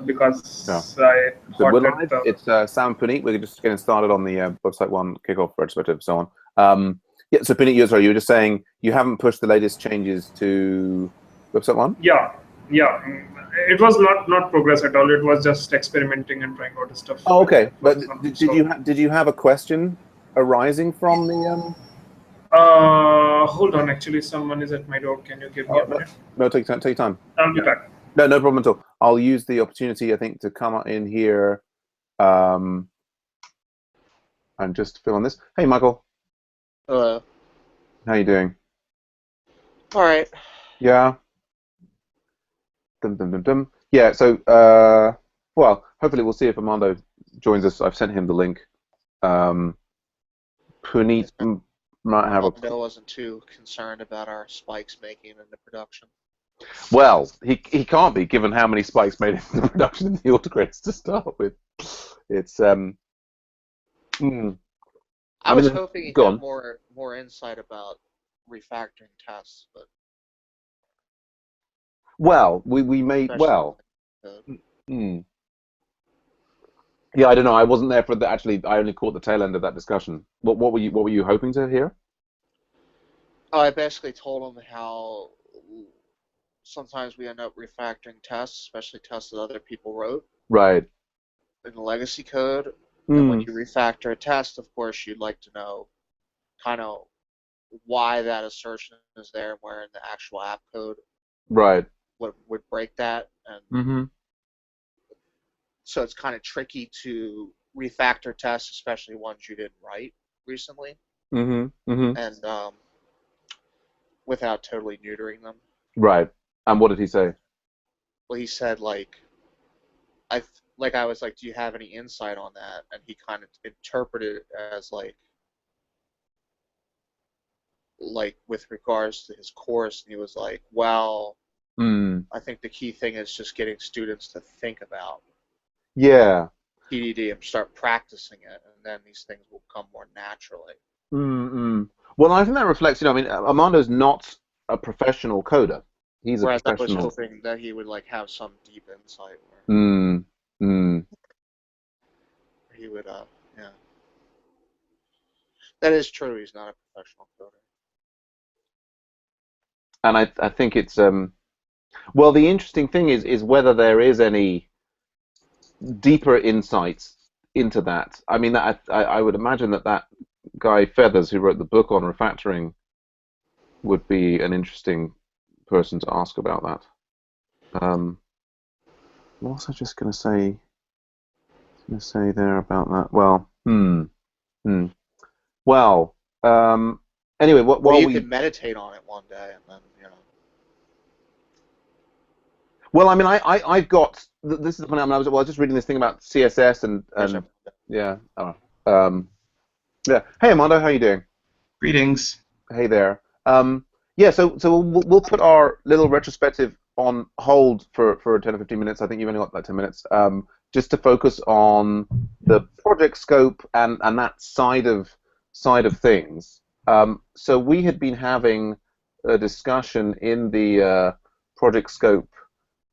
because Yeah. I So thought we're that live. It's Sam Puneet. We're just getting started on the website one kickoff retrospective and so on. Yeah. So Puneet, you were just saying you haven't pushed the latest changes to website one. yeah, it was not progress at all. It was just experimenting and trying out stuff. Oh, okay. But did you have a question arising from the Hold on, actually, someone is at my door. Can you give me a minute? No, take your time. I'll be back. No problem at all. I'll use the opportunity, I think, to come in here and just fill on this. Hey, Michael. Hello. How you doing? All right. Yeah. Yeah. So, well, hopefully we'll see if Armando joins us. I've sent him the link. Puneet might have Bill wasn't too concerned about our spikes making it into production. Well, he can't be, given how many spikes made it into production in the autocrates to start with. It's I was hoping he'd have more insight about refactoring tests, but well, we made Yeah, I don't know. I wasn't there for the. Actually, I only caught the tail end of that discussion. What were you hoping to hear? I basically told him how sometimes we end up refactoring tests, especially tests that other people wrote. Right. In the legacy code. And when you refactor a test, of course, you'd like to know kind of why that assertion is there and where in the actual app code would break that. And so it's kind of tricky to refactor tests, especially ones you didn't write recently. And without totally neutering them. Right. And what did he say? Well, he said, I was like, do you have any insight on that? And he kind of interpreted it as like with regards to his course, and he was like, well, I think the key thing is just getting students to think about TDD and start practicing it, and then these things will come more naturally. Well, I think that reflects, I mean, Armando's not a professional coder. He's Whereas a professional. I was hoping that he would have some deep insight. He would, yeah. That is true. He's not a professional coder. And I think it's well, the interesting thing is whether there is any deeper insights into that. I mean, I would imagine that guy Feathers, who wrote the book on refactoring, would be an interesting person to ask about that. What was I just going to say? There about that? Well, Well, anyway, well, you could meditate on it one day, and then Well, I mean, I've got this is when I was just reading this thing about CSS and yeah. Yeah. Hey, Armando, how you doing? Greetings. Hey there. Yeah. So we'll put our little retrospective on hold for 10 or 15 minutes. I think you've only got like 10 minutes. Just to focus on the project scope and that side of things. So we had been having a discussion in the project scope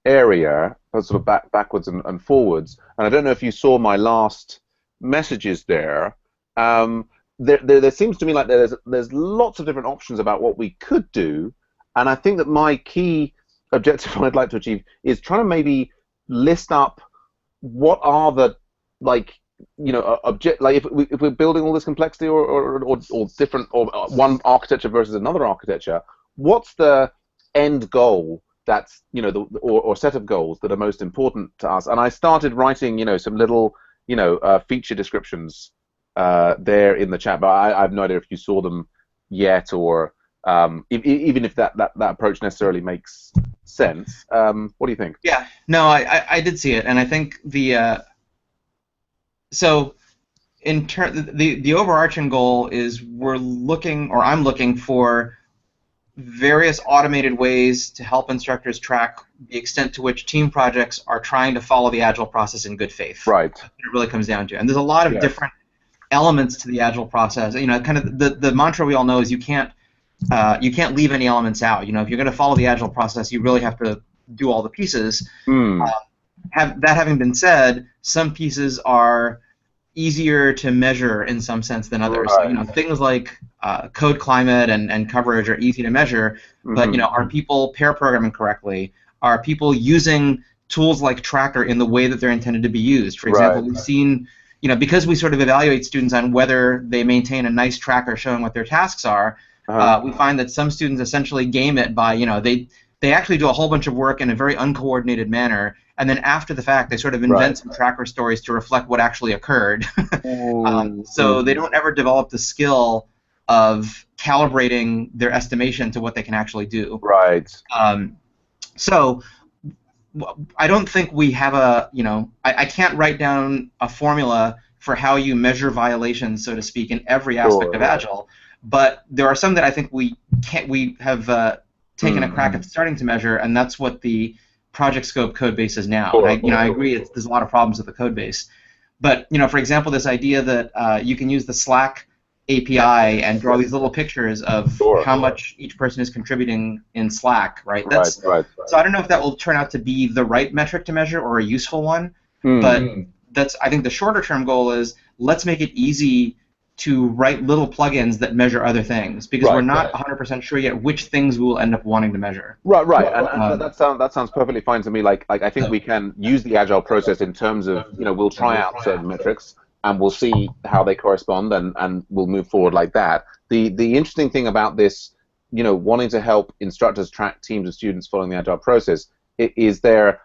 area, sort of backwards and forwards. And I don't know if you saw my last messages there. There seems to me like there's lots of different options about what we could do, and I think that my key objective I'd like to achieve is trying to maybe list up what are the if we're building all this complexity or different or one architecture versus another architecture, what's the end goal that's or set of goals that are most important to us? And I started writing some little feature descriptions there in the chat, but I have no idea if you saw them yet or even if that approach necessarily makes sense. What do you think? Yeah, no, I did see it, and I think so in the overarching goal is I'm looking for various automated ways to help instructors track the extent to which team projects are trying to follow the Agile process in good faith. Right. That's what it really comes down to. And there's a lot of different elements to the Agile process. Kind of the mantra we all know is you can't leave any elements out. If you're going to follow the Agile process, you really have to do all the pieces. That having been said, some pieces are easier to measure in some sense than others. Right. So, things like code climate and coverage are easy to measure, but are people pair programming correctly? Are people using tools like Tracker in the way that they're intended to be used? For example, we've seen, because we sort of evaluate students on whether they maintain a nice tracker showing what their tasks are, we find that some students essentially game it by, they actually do a whole bunch of work in a very uncoordinated manner, and then after the fact, they sort of invent some tracker stories to reflect what actually occurred. So they don't ever develop the skill of calibrating their estimation to what they can actually do. Right. So I don't think we have a, I can't write down a formula for how you measure violations, so to speak, in every aspect of Agile, but there are some that I think we have taken a crack at starting to measure, and that's what the project scope code base is now. And I agree, there's a lot of problems with the code base. But for example, this idea that you can use the Slack API and draw these little pictures of how much each person is contributing in Slack, right? So I don't know if that will turn out to be the right metric to measure or a useful one, but I think the shorter term goal is let's make it easy to write little plugins that measure other things, because we're not 100% sure yet which things we will end up wanting to measure. Right. And that sounds perfectly fine to me. Like I think we can use the Agile process in terms of, we'll try out certain metrics and we'll see how they correspond, and we'll move forward like that. The interesting thing about this, wanting to help instructors track teams of students following the Agile process is the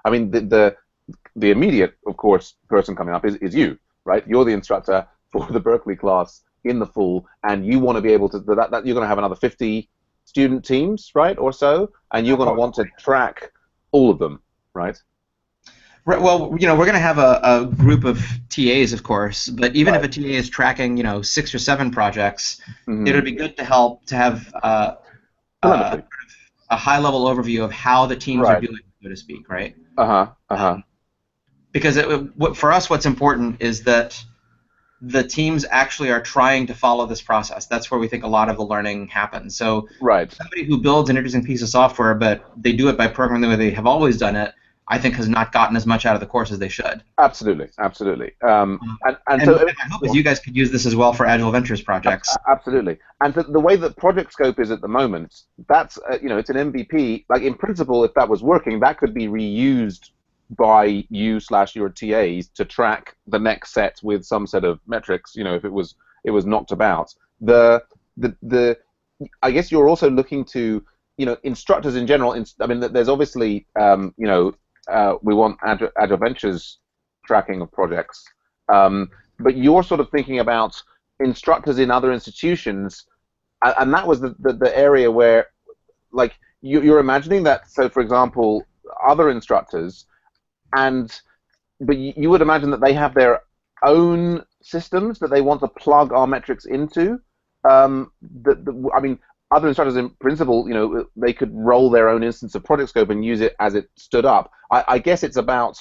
immediate, of course, person coming up is you, right? You're the instructor for the Berkeley class in the fall, and you want to be able to that you're going to have another 50 student teams, right, or so, and you're going to want to track all of them, right? Right. Well, we're going to have a group of TAs, of course, but even if a TA is tracking, 6 or 7 projects, it would be good to have a high-level overview of how the teams are doing, so to speak, right? Because for us, what's important is that the teams actually are trying to follow this process. That's where we think a lot of the learning happens. So somebody who builds an interesting piece of software, but they do it by programming the way they have always done it, I think has not gotten as much out of the course as they should. Absolutely. And so my hope is you guys could use this as well for AgileVentures projects. Absolutely. And the way that project scope is at the moment, that's it's an MVP. Like in principle, if that was working, that could be reused by you/your TAs to track the next set with some set of metrics. If it was knocked about. I guess you're also looking to instructors in general. There's obviously we want AgileVentures tracking of projects, but you're sort of thinking about instructors in other institutions, and that was the area where, like, you're imagining that. So, for example, other instructors, but you would imagine that they have their own systems that they want to plug our metrics into. Other instructors, in principle, they could roll their own instance of project scope and use it as it stood up. I guess it's about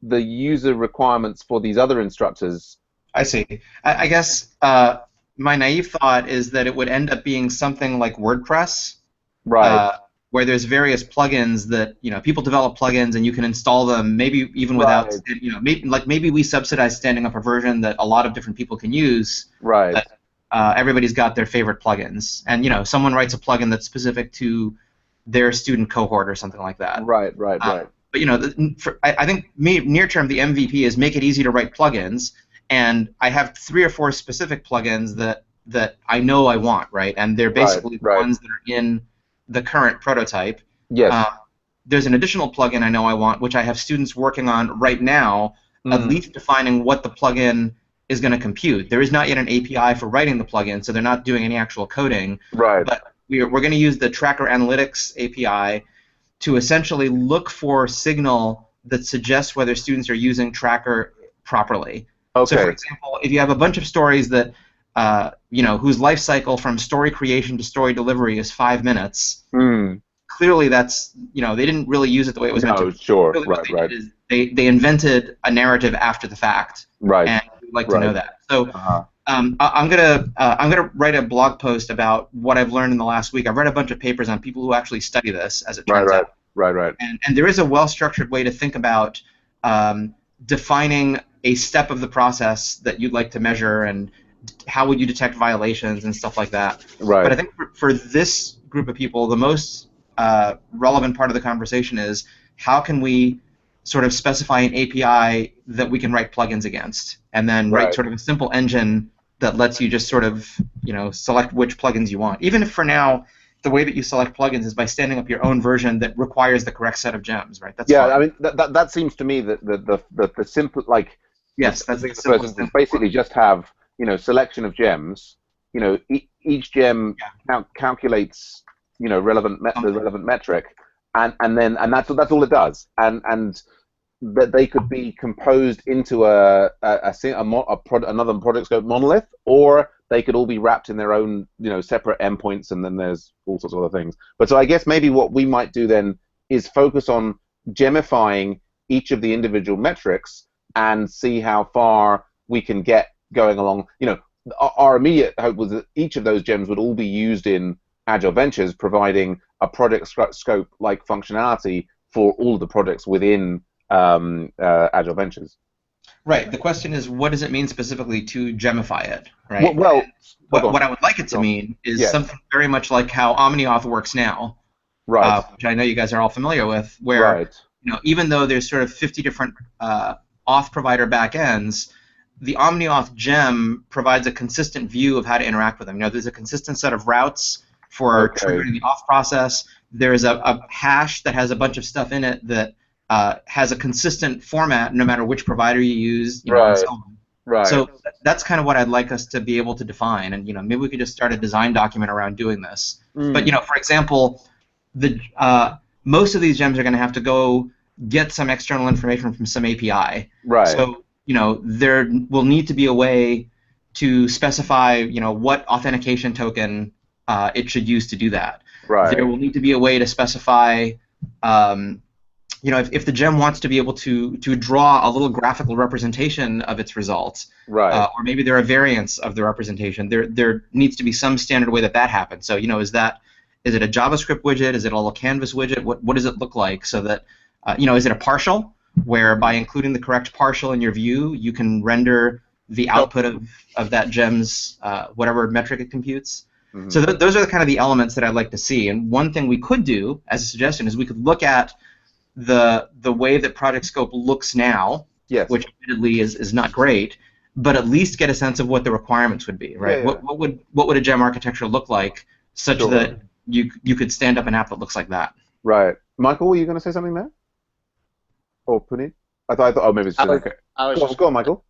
the user requirements for these other instructors. I see. I guess my naive thought is that it would end up being something like WordPress, where there's various plugins that people develop plugins and you can install them, maybe even without maybe we subsidize standing up a version that a lot of different people can use. Everybody's got their favorite plugins, and someone writes a plugin that's specific to their student cohort or something like that. But I think near term the MVP is make it easy to write plugins, and I have 3 or 4 specific plugins that I know I want, right? And they're basically the ones that are in the current prototype. There's an additional plugin I know I want, which I have students working on right now, at least defining what the plugin is going to compute. There is not yet an API for writing the plugin, so they're not doing any actual coding. But we're going to use the Tracker Analytics API to essentially look for signal that suggests whether students are using Tracker properly. So, for example, if you have a bunch of stories that whose life cycle from story creation to story delivery is 5 minutes, clearly that's they didn't really use it the way it was meant to. They invented a narrative after the fact, and we'd like to know that. So I'm gonna write a blog post about what I've learned in the last week. I've read a bunch of papers on people who actually study this, as it turns out. And there is a well-structured way to think about defining a step of the process that you'd like to measure and how would you detect violations and stuff like that. Right. But I think for this group of people, the most relevant part of the conversation is how can we sort of specify an API that we can write plugins against, and then write sort of a simple engine that lets you just sort of, select which plugins you want. Even if for now, the way that you select plugins is by standing up your own version that requires the correct set of gems, right? That's fine. I mean that seems to me that the simple, like, yes, that's the person simplest will basically just have selection of gems. Each gem calculates the relevant metric, and that's all it does, and that they could be composed into another project scope monolith, or they could all be wrapped in their own separate endpoints, and then there's all sorts of other things. But so I guess maybe what we might do then is focus on gemifying each of the individual metrics and see how far we can get going along. Our immediate hope was that each of those gems would all be used in AgileVentures, providing a project scope-like functionality for all of the projects within AgileVentures. Right. The question is, what does it mean specifically to gemify it? Right. Well, what I would like it to mean is something very much like how OmniAuth works now, right? Which I know you guys are all familiar with, where even though there's sort of 50 different auth provider backends, the OmniAuth gem provides a consistent view of how to interact with them. There's a consistent set of routes for triggering the auth process. There's a hash that has a bunch of stuff in it that has a consistent format no matter which provider you use, and so on. Right. So that's kind of what I'd like us to be able to define, and maybe we could just start a design document around doing this. But for example, most of these gems are going to have to go get some external information from some API. Right. So there will need to be a way to specify what authentication token it should use to do that. Right. There will need to be a way to specify if the gem wants to be able to draw a little graphical representation of its results, right, or maybe there are variants of the representation, there needs to be some standard way that happens. So is it a JavaScript widget? Is it a little Canvas widget? What does it look like? So that is it a partial, where by including the correct partial in your view, you can render the output of that gem's whatever metric it computes? Mm-hmm. So those are the kind of the elements that I'd like to see. And one thing we could do as a suggestion is we could look at the way that Project Scope looks now, which admittedly is not great, but at least get a sense of what the requirements would be, right? Yeah. What would a gem architecture look like such that you could stand up an app that looks like that? Right. Michael, were you going to say something there? Or Puneet? I thought maybe it's okay. Go on, Michael.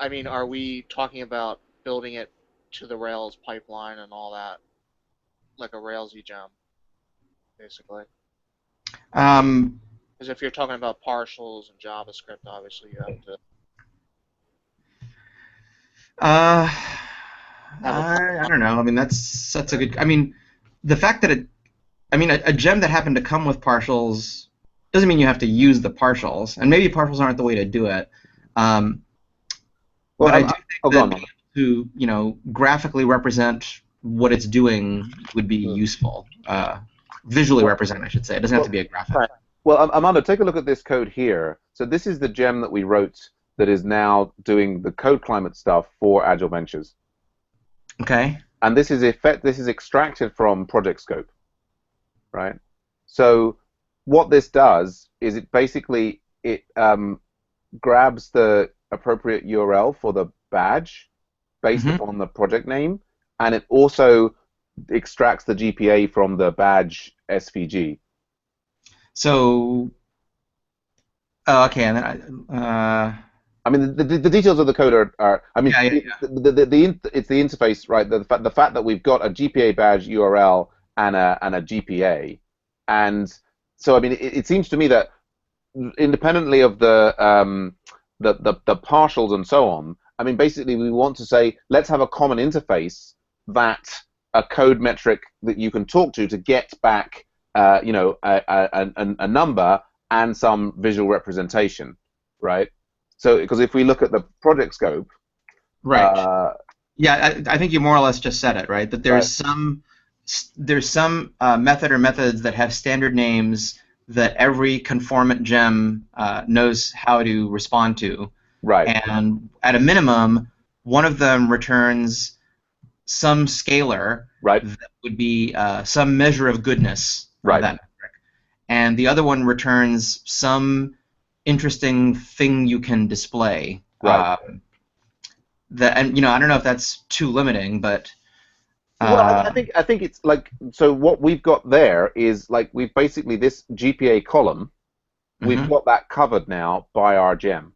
I mean, are we talking about building it to the Rails pipeline and all that, like a Railsy gem, basically? Because if you're talking about partials and JavaScript, obviously you have to. I don't know. I mean, that's a good. I mean, the fact that a gem that happened to come with partials doesn't mean you have to use the partials, and maybe partials aren't the way to do it. But I do think that to graphically represent what it's doing would be useful. Visually represent, I should say. It doesn't have to be a graphic. Right. Well, Armando, take a look at this code here. So this is the gem that we wrote that is now doing the code climate stuff for AgileVentures. Okay. And this is extracted from Project Scope, right? So what this does is it basically grabs the appropriate URL for the badge based upon the project name, and it also extracts the GPA from the badge SVG. So, okay, and then I mean, the details of the code are I mean, it's the interface, right? The fact that we've got a GPA badge URL and a GPA, and so I mean, it seems to me that independently of the partials and so on, I mean, basically we want to say let's have a common interface that a code metric that you can talk to get back, a number and some visual representation, right? So, because if we look at the project scope, right? I think you more or less just said it, right? That there's some method or methods that have standard names that every conformant gem knows how to respond to. Right. And at a minimum, one of them returns some scalar that would be some measure of goodness of that metric. And the other one returns some interesting thing you can display. Right. And I don't know if that's too limiting, but well, I think it's like, so what we've got there is like we've basically this GPA column, we've got that covered now by our gem.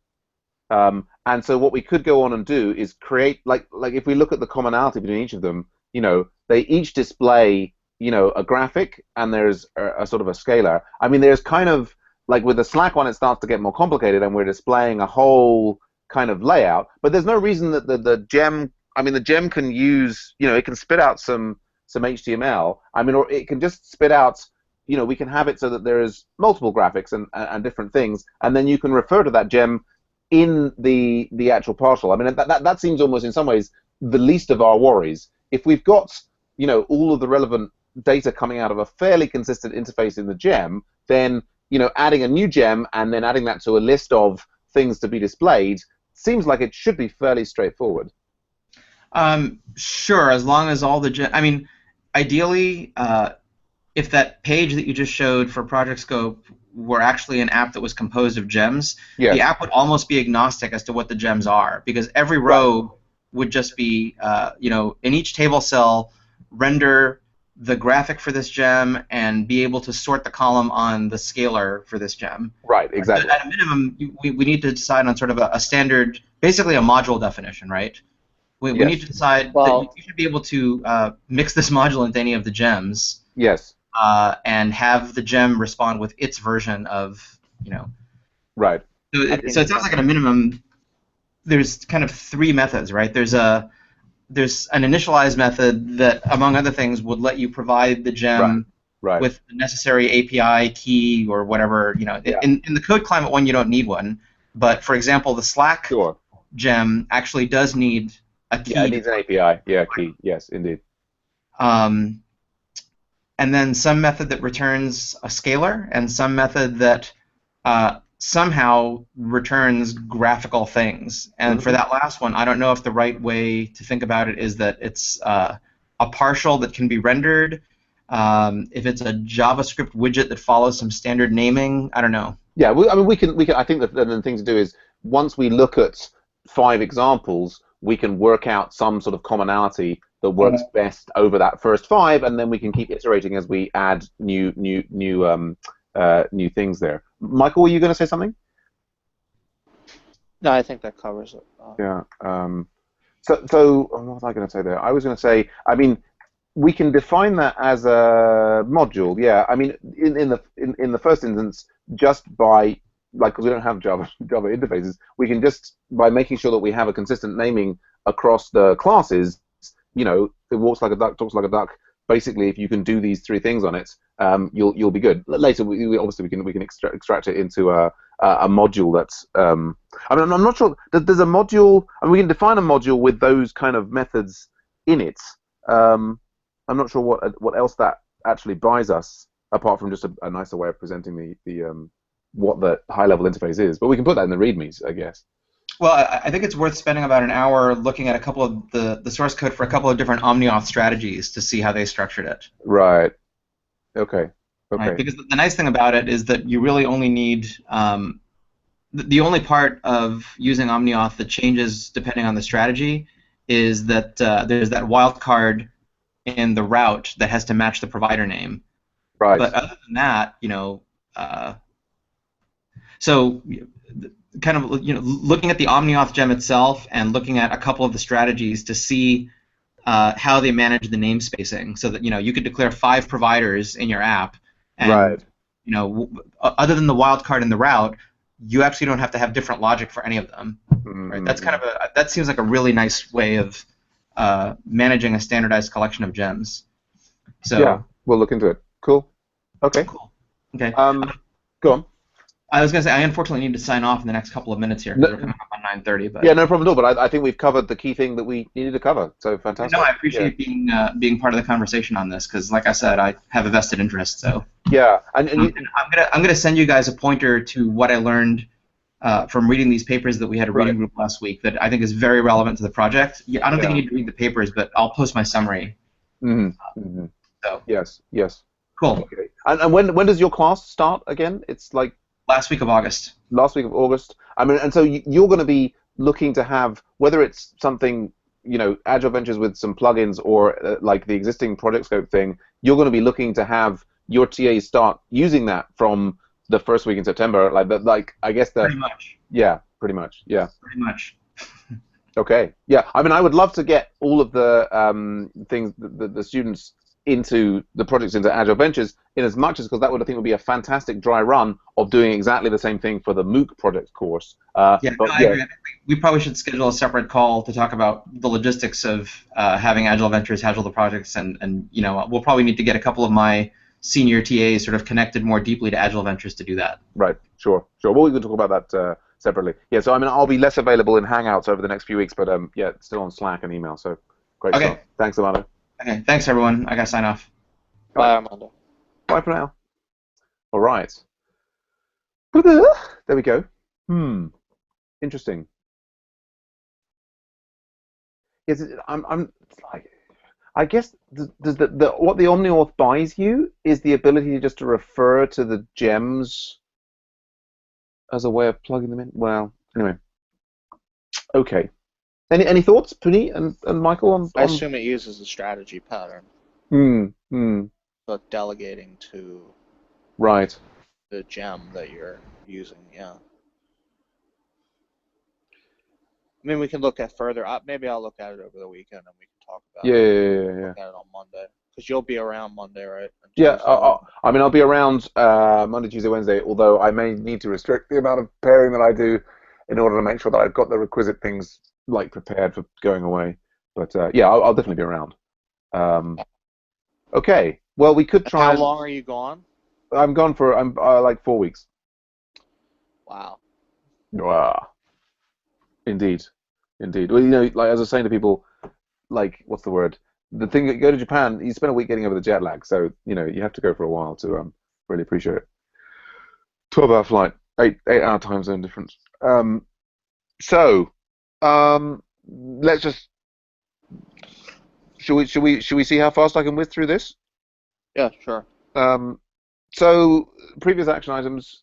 And so what we could go on and do is create, like if we look at the commonality between each of them, they each display, a graphic, and there's a sort of a scalar. I mean, there's kind of, like with the Slack one, it starts to get more complicated, and we're displaying a whole kind of layout, but there's no reason that the gem, the gem can use, it can spit out some HTML, or it can just spit out, we can have it so that there is multiple graphics and different things, and then you can refer to that gem in the actual partial. That seems almost in some ways the least of our worries. If we've got, all of the relevant data coming out of a fairly consistent interface in the gem, then, adding a new gem and then adding that to a list of things to be displayed seems like it should be fairly straightforward. Sure, as long as all the ideally, if that page that you just showed for Project Scope were actually an app that was composed of gems, the app would almost be agnostic as to what the gems are, because every row would just be, in each table cell, render the graphic for this gem and be able to sort the column on the scalar for this gem. Right, exactly. But at a minimum, we need to decide on sort of a standard, basically a module definition, right? We need to decide that you should be able to mix this module into any of the gems. Yes. And have the gem respond with its version of, Right. So it sounds like at a minimum, there's kind of three methods, right? There's an initialize method that, among other things, would let you provide the gem with the necessary API key or whatever. In the code climate one, you don't need one, but for example, the Slack gem actually does need a key. Yeah, it needs an API. Yeah, key. Yes, indeed. And then some method that returns a scalar, and some method that somehow returns graphical things. And for that last one, I don't know if the right way to think about it is that it's a partial that can be rendered. If it's a JavaScript widget that follows some standard naming, I don't know. Yeah, we can. I think that the thing to do is, once we look at 5 examples, we can work out some sort of commonality that works best over that first 5, and then we can keep iterating as we add new things there. Michael, were you going to say something? No, I think that covers it. Yeah. So what was I going to say there? I was going to say, we can define that as a module. Yeah. In the first instance, just by, because we don't have Java interfaces, we can just, by making sure that we have a consistent naming across the classes, it walks like a duck, talks like a duck. Basically, if you can do these 3 things on it, you'll be good. Later, we can extract it into a module that's. I'm not sure. There's a module. We can define a module with those kind of methods in it. I'm not sure what else that actually buys us, apart from just a nicer way of presenting the what the high-level interface is. But we can put that in the READMEs, I guess. Well, I think it's worth spending about an hour looking at a couple of the source code for a couple of different OmniAuth strategies to see how they structured it. Right. Okay. Right? Because the nice thing about it is that you really only need the only part of using OmniAuth that changes depending on the strategy is that there's that wildcard in the route that has to match the provider name. Right. But other than that, so kind of looking at the OmniAuth gem itself and looking at a couple of the strategies to see how they manage the namespacing, so that you could declare 5 providers in your app, and other than the wildcard in the route, you actually don't have to have different logic for any of them. Right? That's kind of that seems like a really nice way of managing a standardized collection of gems. So yeah, we'll look into it. Cool. Okay. Cool. Okay. Go on. I was going to say, I unfortunately need to sign off in the next couple of minutes here because we're coming up on 9:30. But yeah, no problem at all. But I think we've covered the key thing that we needed to cover. So fantastic. no, I appreciate being part of the conversation on this because, like I said, I have a vested interest. So yeah, and I'm gonna send you guys a pointer to what I learned from reading these papers that we had a reading group last week that I think is very relevant to the project. I don't think you need to read the papers, but I'll post my summary. So yes. cool. Okay. And when does your class start again? It's like last week of August. Last week of August. I mean, and so you're going to be looking to have, whether it's something, AgileVentures with some plugins or like the existing project scope thing, you're going to be looking to have your TAs start using that from the first week in September. I guess pretty much. Yeah, pretty much. Yeah. Pretty much. Okay. Yeah. I mean, I would love to get all of the things, the students into the projects into AgileVentures in as much as, because that would, I think, would be a fantastic dry run of doing exactly the same thing for the MOOC project course. I agree. We probably should schedule a separate call to talk about the logistics of having AgileVentures handle the projects, and we'll probably need to get a couple of my senior TAs sort of connected more deeply to AgileVentures to do that. Right. Sure. Well, we can talk about that separately. Yeah. So I mean, I'll be less available in Hangouts over the next few weeks, but yeah, still on Slack and email. So great. Okay. Stuff. Thanks, Armando. Okay. Thanks, everyone. I gotta sign off. Bye, Armando. Bye for now. All right. There we go. Interesting. Yes, I guess what the OmniAuth buys you is the ability just to refer to the gems as a way of plugging them in. Well, anyway. Okay. Any thoughts, Puneet and Michael on? I assume it uses the strategy pattern. So delegating to the gem that you're using, yeah. I mean, we can look at further. Maybe I'll look at it over the weekend and we can talk about it. Yeah. Look at it on Monday. Because you'll be around Monday, right? Yeah, I mean, I'll be around Monday, Tuesday, Wednesday, although I may need to restrict the amount of pairing that I do in order to make sure that I've got the requisite things prepared for going away. But yeah, I'll definitely be around. Okay, well, we could try. How long are you gone? I'm gone for like 4 weeks. Wow. Indeed. Well, as I was saying to people, what's the word? The thing that you go to Japan, you spend a week getting over the jet lag, so you have to go for a while to really appreciate it. 12-hour flight, 8-hour time zone difference. Let's just. Should we see how fast I can whiz through this? Yeah, sure. So previous action items.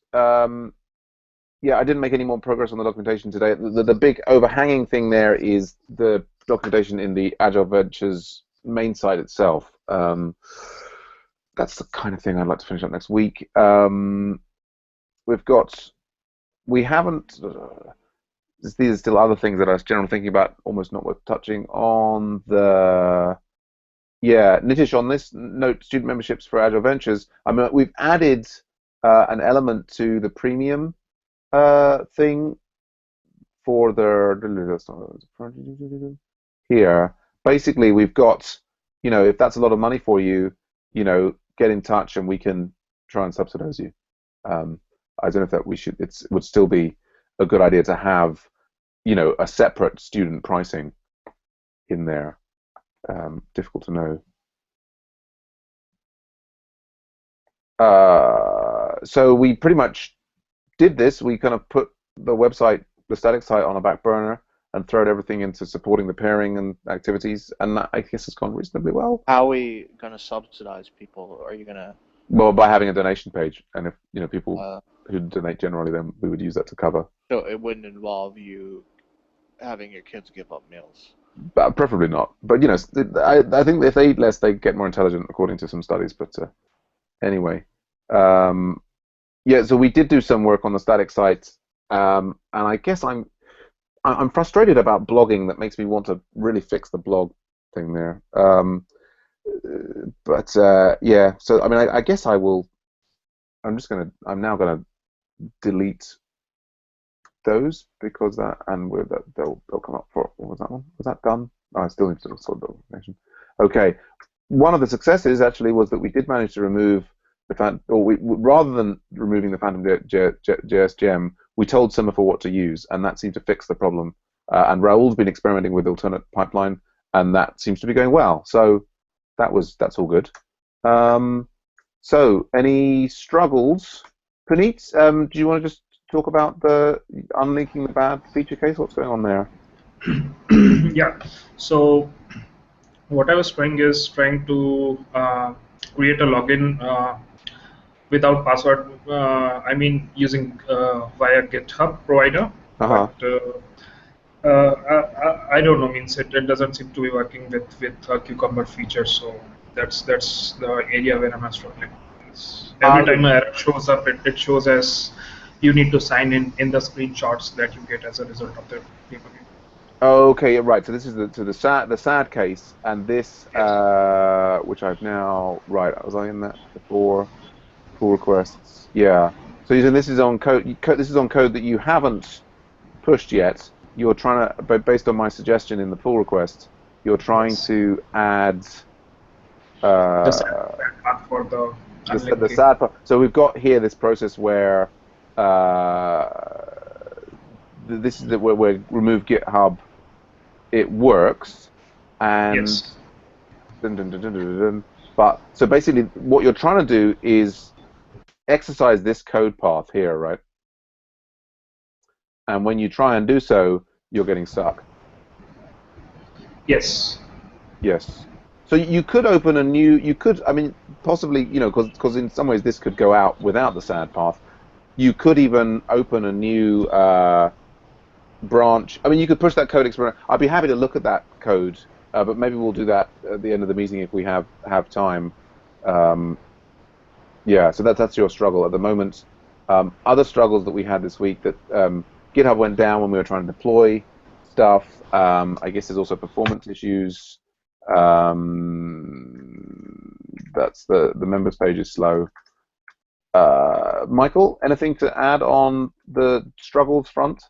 Yeah, I didn't make any more progress on the documentation today. The big overhanging thing there is the documentation in the AgileVentures main site itself. That's the kind of thing I'd like to finish up next week. We haven't. These are still other things that I was generally thinking about, almost not worth touching on. Nitish, on this note, student memberships for AgileVentures. I mean, we've added an element to the premium thing for here. Basically, we've got, if that's a lot of money for you, get in touch and we can try and subsidize you. I don't know if that it would still be a good idea to have, a separate student pricing in there. Difficult to know. So we pretty much did this. We kind of put the static site on a back burner and thrown everything into supporting the pairing and activities, and that, I guess, has gone reasonably well. How are we going to subsidize people? Are you going to? Well, by having a donation page, and if people who donate generally, then we would use that to cover. So it wouldn't involve you having your kids give up meals? Preferably not. But I think if they eat less, they get more intelligent, according to some studies. But anyway, yeah. So we did do some work on the static site, and I guess I'm frustrated about blogging. That makes me want to really fix the blog thing there. Yeah. So I mean, I guess I will. I'm now gonna delete those because they'll come up for. What was that one? Was that done? Oh, I still need to sort the documentation. Okay. One of the successes actually was that we did manage to remove rather than removing the Phantom.js gem, we told Semaphore what to use, and that seemed to fix the problem. And Raoul's been experimenting with alternate pipeline, and that seems to be going well. So that's all good. So any struggles? Puneet, do you want to just talk about the unlinking the bad feature case? What's going on there? Yeah. So what I was trying to create a login without password. I mean, using via GitHub provider. Uh-huh. But I don't know. Means it doesn't seem to be working with Cucumber feature. So that's the area where I'm struggling. Every time an error shows up, it shows as you need to sign in the screenshots that you get as a result of the paper. Okay, right. So this is the sad case, and this which I've now was I in that before? Pull requests. Yeah. So you're saying this is on code. This is on code that you haven't pushed yet. You're trying to, but based on my suggestion in the pull request, you're trying to add the sad part for the sad part. So we've got here this process where this is where remove GitHub. It works, and yes. But so basically, what you're trying to do is exercise this code path here, right? And when you try and do so, you're getting stuck. Yes. Yes. So you could open a new. You could, I mean, possibly, because in some ways this could go out without the sad path. You could even open a new branch. I mean, you could push that code experiment. I'd be happy to look at that code, but maybe we'll do that at the end of the meeting if we have time. Yeah, so that's your struggle at the moment. Other struggles that we had this week, that GitHub went down when we were trying to deploy stuff. I guess there's also performance issues. That's the members page is slow. Michael, anything to add on the struggles front?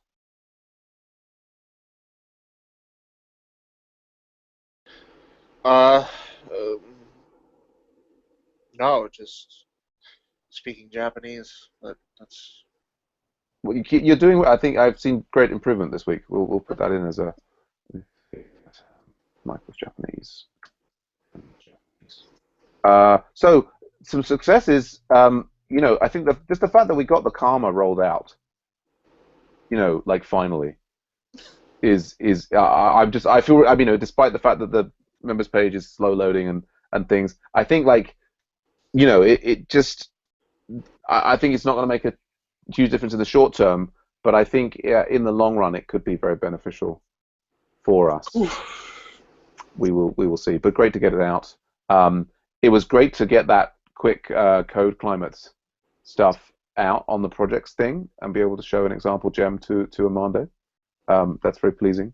No, just speaking Japanese. That's. Well, you're doing. I think I've seen great improvement this week. We'll put that in as a Michael's Japanese. So some successes. I think just the fact that we got the Karma rolled out. Like finally, is I feel. I mean, despite the fact that the members page is slow loading and things, I think it just. I think it's not going to make a huge difference in the short term, but I think in the long run it could be very beneficial for us. Oof. We will see, but great to get it out. It was great to get that quick code climate stuff out on the projects thing and be able to show an example gem to Armando. That's very pleasing.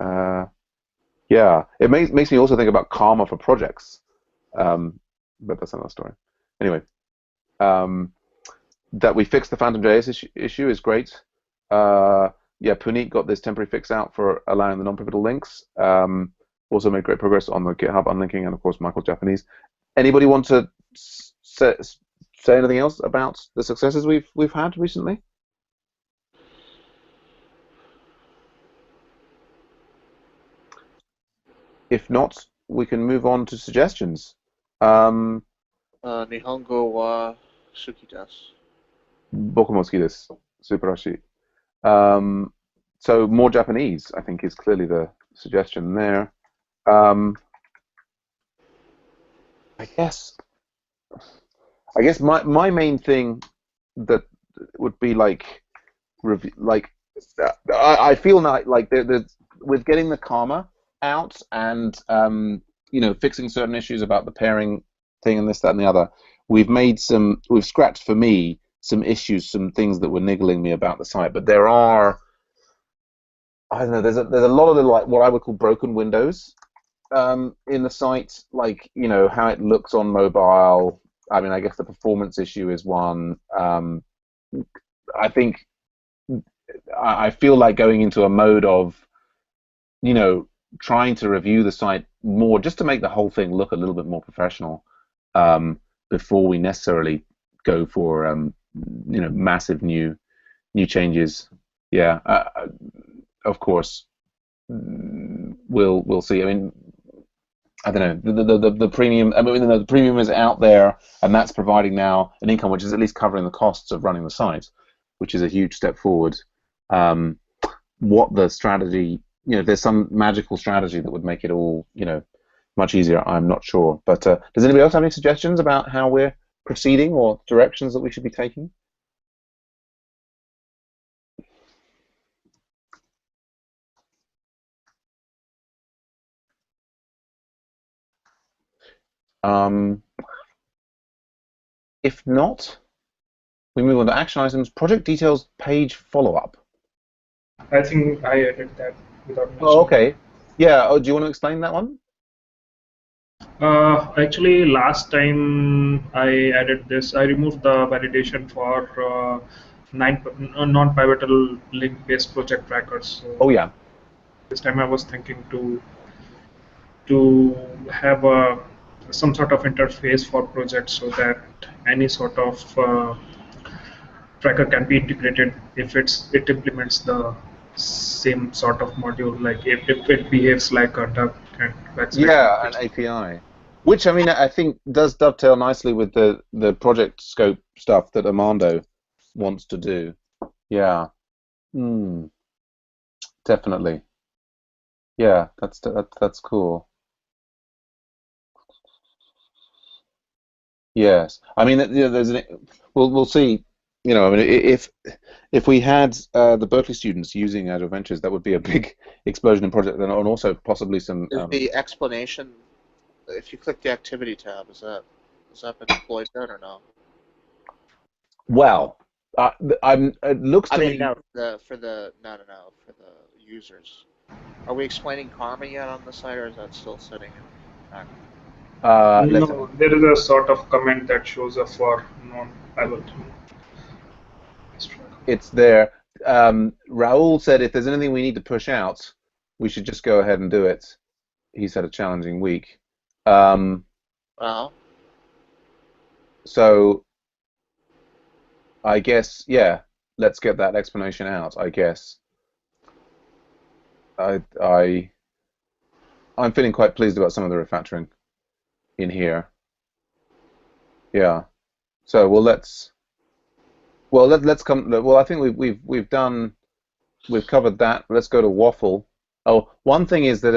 Yeah, it makes me also think about Karma for projects, but that's another story. Anyway. That we fixed the Phantom.js issue is great. Yeah, Puneet got this temporary fix out for allowing the non-pivotal links. Also made great progress on the GitHub unlinking, and of course Michael's Japanese. Anybody want to say anything else about the successes we've had recently? If not, we can move on to suggestions. Nihongo wa suki desu. Boku mo suki desu. Superashi. So more Japanese, I think, is clearly the suggestion there. I guess my main thing that would be I feel like with getting the Karma out and fixing certain issues about the pairing thing and this, that, and the other, we've scratched for me some issues, some things that were niggling me about the site. But there are, I don't know, there's a lot of what I would call broken windows in the site, how it looks on mobile. I mean, I guess the performance issue is one. I think I feel like going into a mode of, trying to review the site more just to make the whole thing look a little bit more professional. before we necessarily go for massive new changes. Yeah, of course, we'll see. I mean, I don't know. The premium. I mean, the premium is out there, and that's providing now an income which is at least covering the costs of running the site, which is a huge step forward. What the strategy, there's some magical strategy that would make it all, much easier. I'm not sure. But does anybody else have any suggestions about how we're proceeding or directions that we should be taking? If not, we move on to action items, project details, page follow-up. I think I added that without mentioning. Oh, okay. Yeah. Oh, do you want to explain that one? Actually, last time I added this, I removed the validation for non-pivotal link-based project trackers. So oh yeah. this time I was thinking to have some sort of interface for projects so that any sort of tracker can be integrated if it implements the same sort of module, like if it behaves like a duck and that's an API, which I mean I think does dovetail nicely with the project scope stuff that Armando wants to do. Yeah. Definitely. Yeah, that's cool. Yes, I mean, there's we'll see. I mean, if we had the Berkeley students using AgileVentures, that would be a big explosion in project, and also possibly some. Is the explanation, if you click the activity tab, is that been deployed yet or no? Well, it looks to me. No, for the users. Are we explaining karma yet on the site, or is that still sitting in? No, there is a sort of comment that shows up for non-pivot. It's there. Raul said if there's anything we need to push out, we should just go ahead and do it. He's had a challenging week. So I guess, yeah, let's get that explanation out, I guess. I'm feeling quite pleased about some of the refactoring in here. Yeah. So let's come. Well, I think we've covered that. Let's go to Waffle. Oh, one thing is that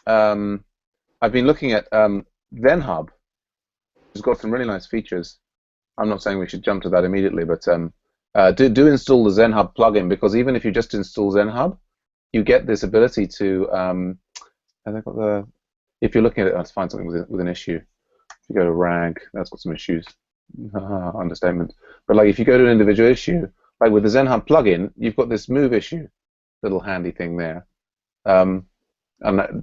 I've been looking at ZenHub. It's got some really nice features. I'm not saying we should jump to that immediately, but do install the ZenHub plugin, because even if you just install ZenHub, you get this ability to. I think if you're looking at it, let's find something with an issue. If you go to RAG, that's got some issues. Understatement. But like if you go to an individual issue, like with the ZenHub plugin, you've got this move issue, little handy thing there, and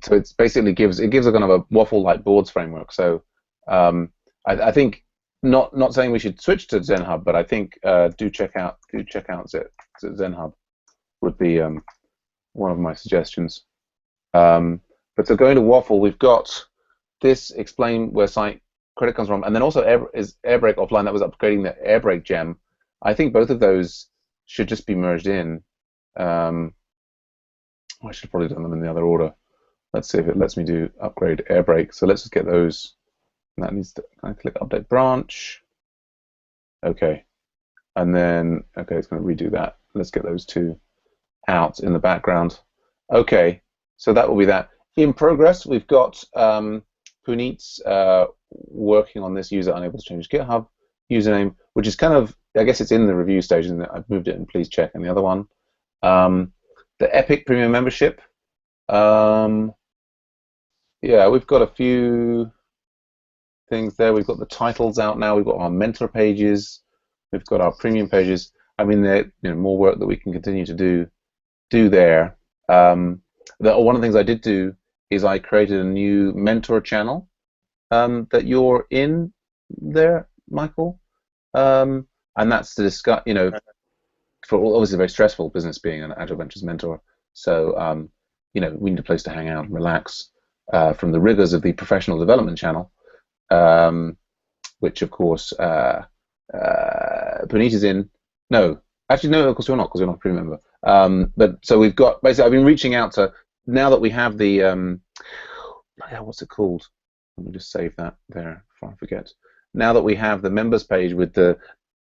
so it's basically gives a kind of a waffle-like boards framework. So I think not saying we should switch to ZenHub, but I think do check out ZenHub would be one of my suggestions. But so going to Waffle, we've got this explain where site credit comes from, and then also Airbrake offline that was upgrading the Airbrake gem. I think both of those should just be merged in. I should have probably done them in the other order. Let's see if it lets me do upgrade Airbrake. So let's just get those. And that needs to click update branch. Okay, and then it's going to redo that. Let's get those two out in the background. Okay, so that will be that. In progress, we've got Puneet's working on this user unable to change GitHub username, which is kind of, I guess it's in the review stage, and I've moved it, and please check. And the other one, the Epic Premium membership. Yeah, we've got a few things there. We've got the titles out now. We've got our mentor pages. We've got our premium pages. I mean, there's more work that we can continue to do there. One of the things I did do is I created a new mentor channel that you're in there, Michael, and that's to discuss, for obviously a very stressful business being an AgileVentures mentor. So, we need a place to hang out and relax from the rigors of the professional development channel. which of course Punita's in. No, actually no, of course we're not, because we're not a premium member. But so we've got basically. I've been reaching out to, now that we have the what's it called? Let me just save that there before I forget. Now that we have the members page with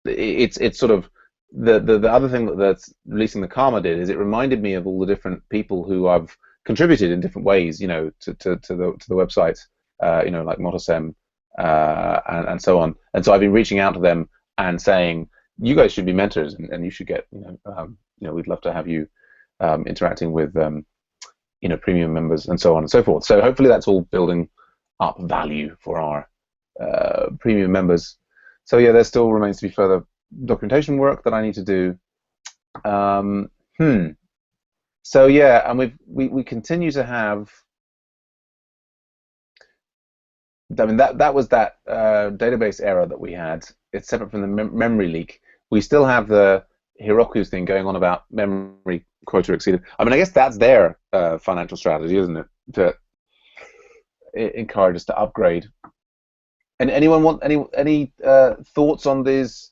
it's sort of the other thing that's releasing the Karma did is it reminded me of all the different people who I've contributed in different ways, to the website, like Motosem and so on. And so I've been reaching out to them and saying, you guys should be mentors, and you should get, we'd love to have you interacting with premium members and so on and so forth. So hopefully that's all building up value for our premium members. So yeah, there still remains to be further documentation work that I need to do. So yeah, and we continue to have. I mean, that was that database error that we had. It's separate from the memory leak. We still have the Heroku's thing going on about memory quota exceeded. I mean, I guess that's their financial strategy, isn't it? To encourage us to upgrade. And anyone want any thoughts on this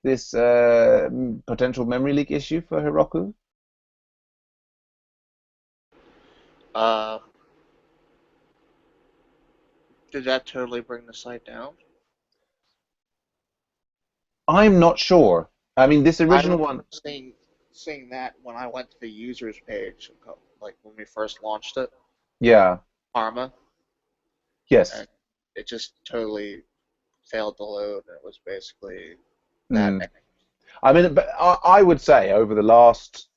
potential memory leak issue for Heroku? Did that totally bring the site down? I'm not sure. I mean, this original one. Seeing that when I went to the users page, like when we first launched it. Yeah. Karma. Yes. And it just totally failed to load. It was basically that. I mean, but I would say over the last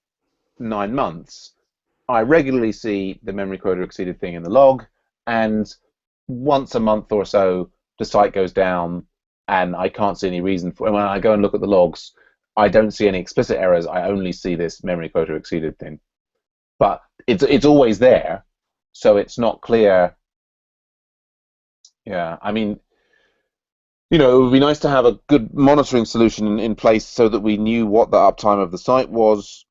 9 months, I regularly see the memory quota exceeded thing in the log, and once a month or so, the site goes down, and I can't see any reason for it. When I go and look at the logs, I don't see any explicit errors. I only see this memory quota exceeded thing. But it's always there, so it's not clear. Yeah, I mean, it would be nice to have a good monitoring solution in place so that we knew what the uptime of the site was.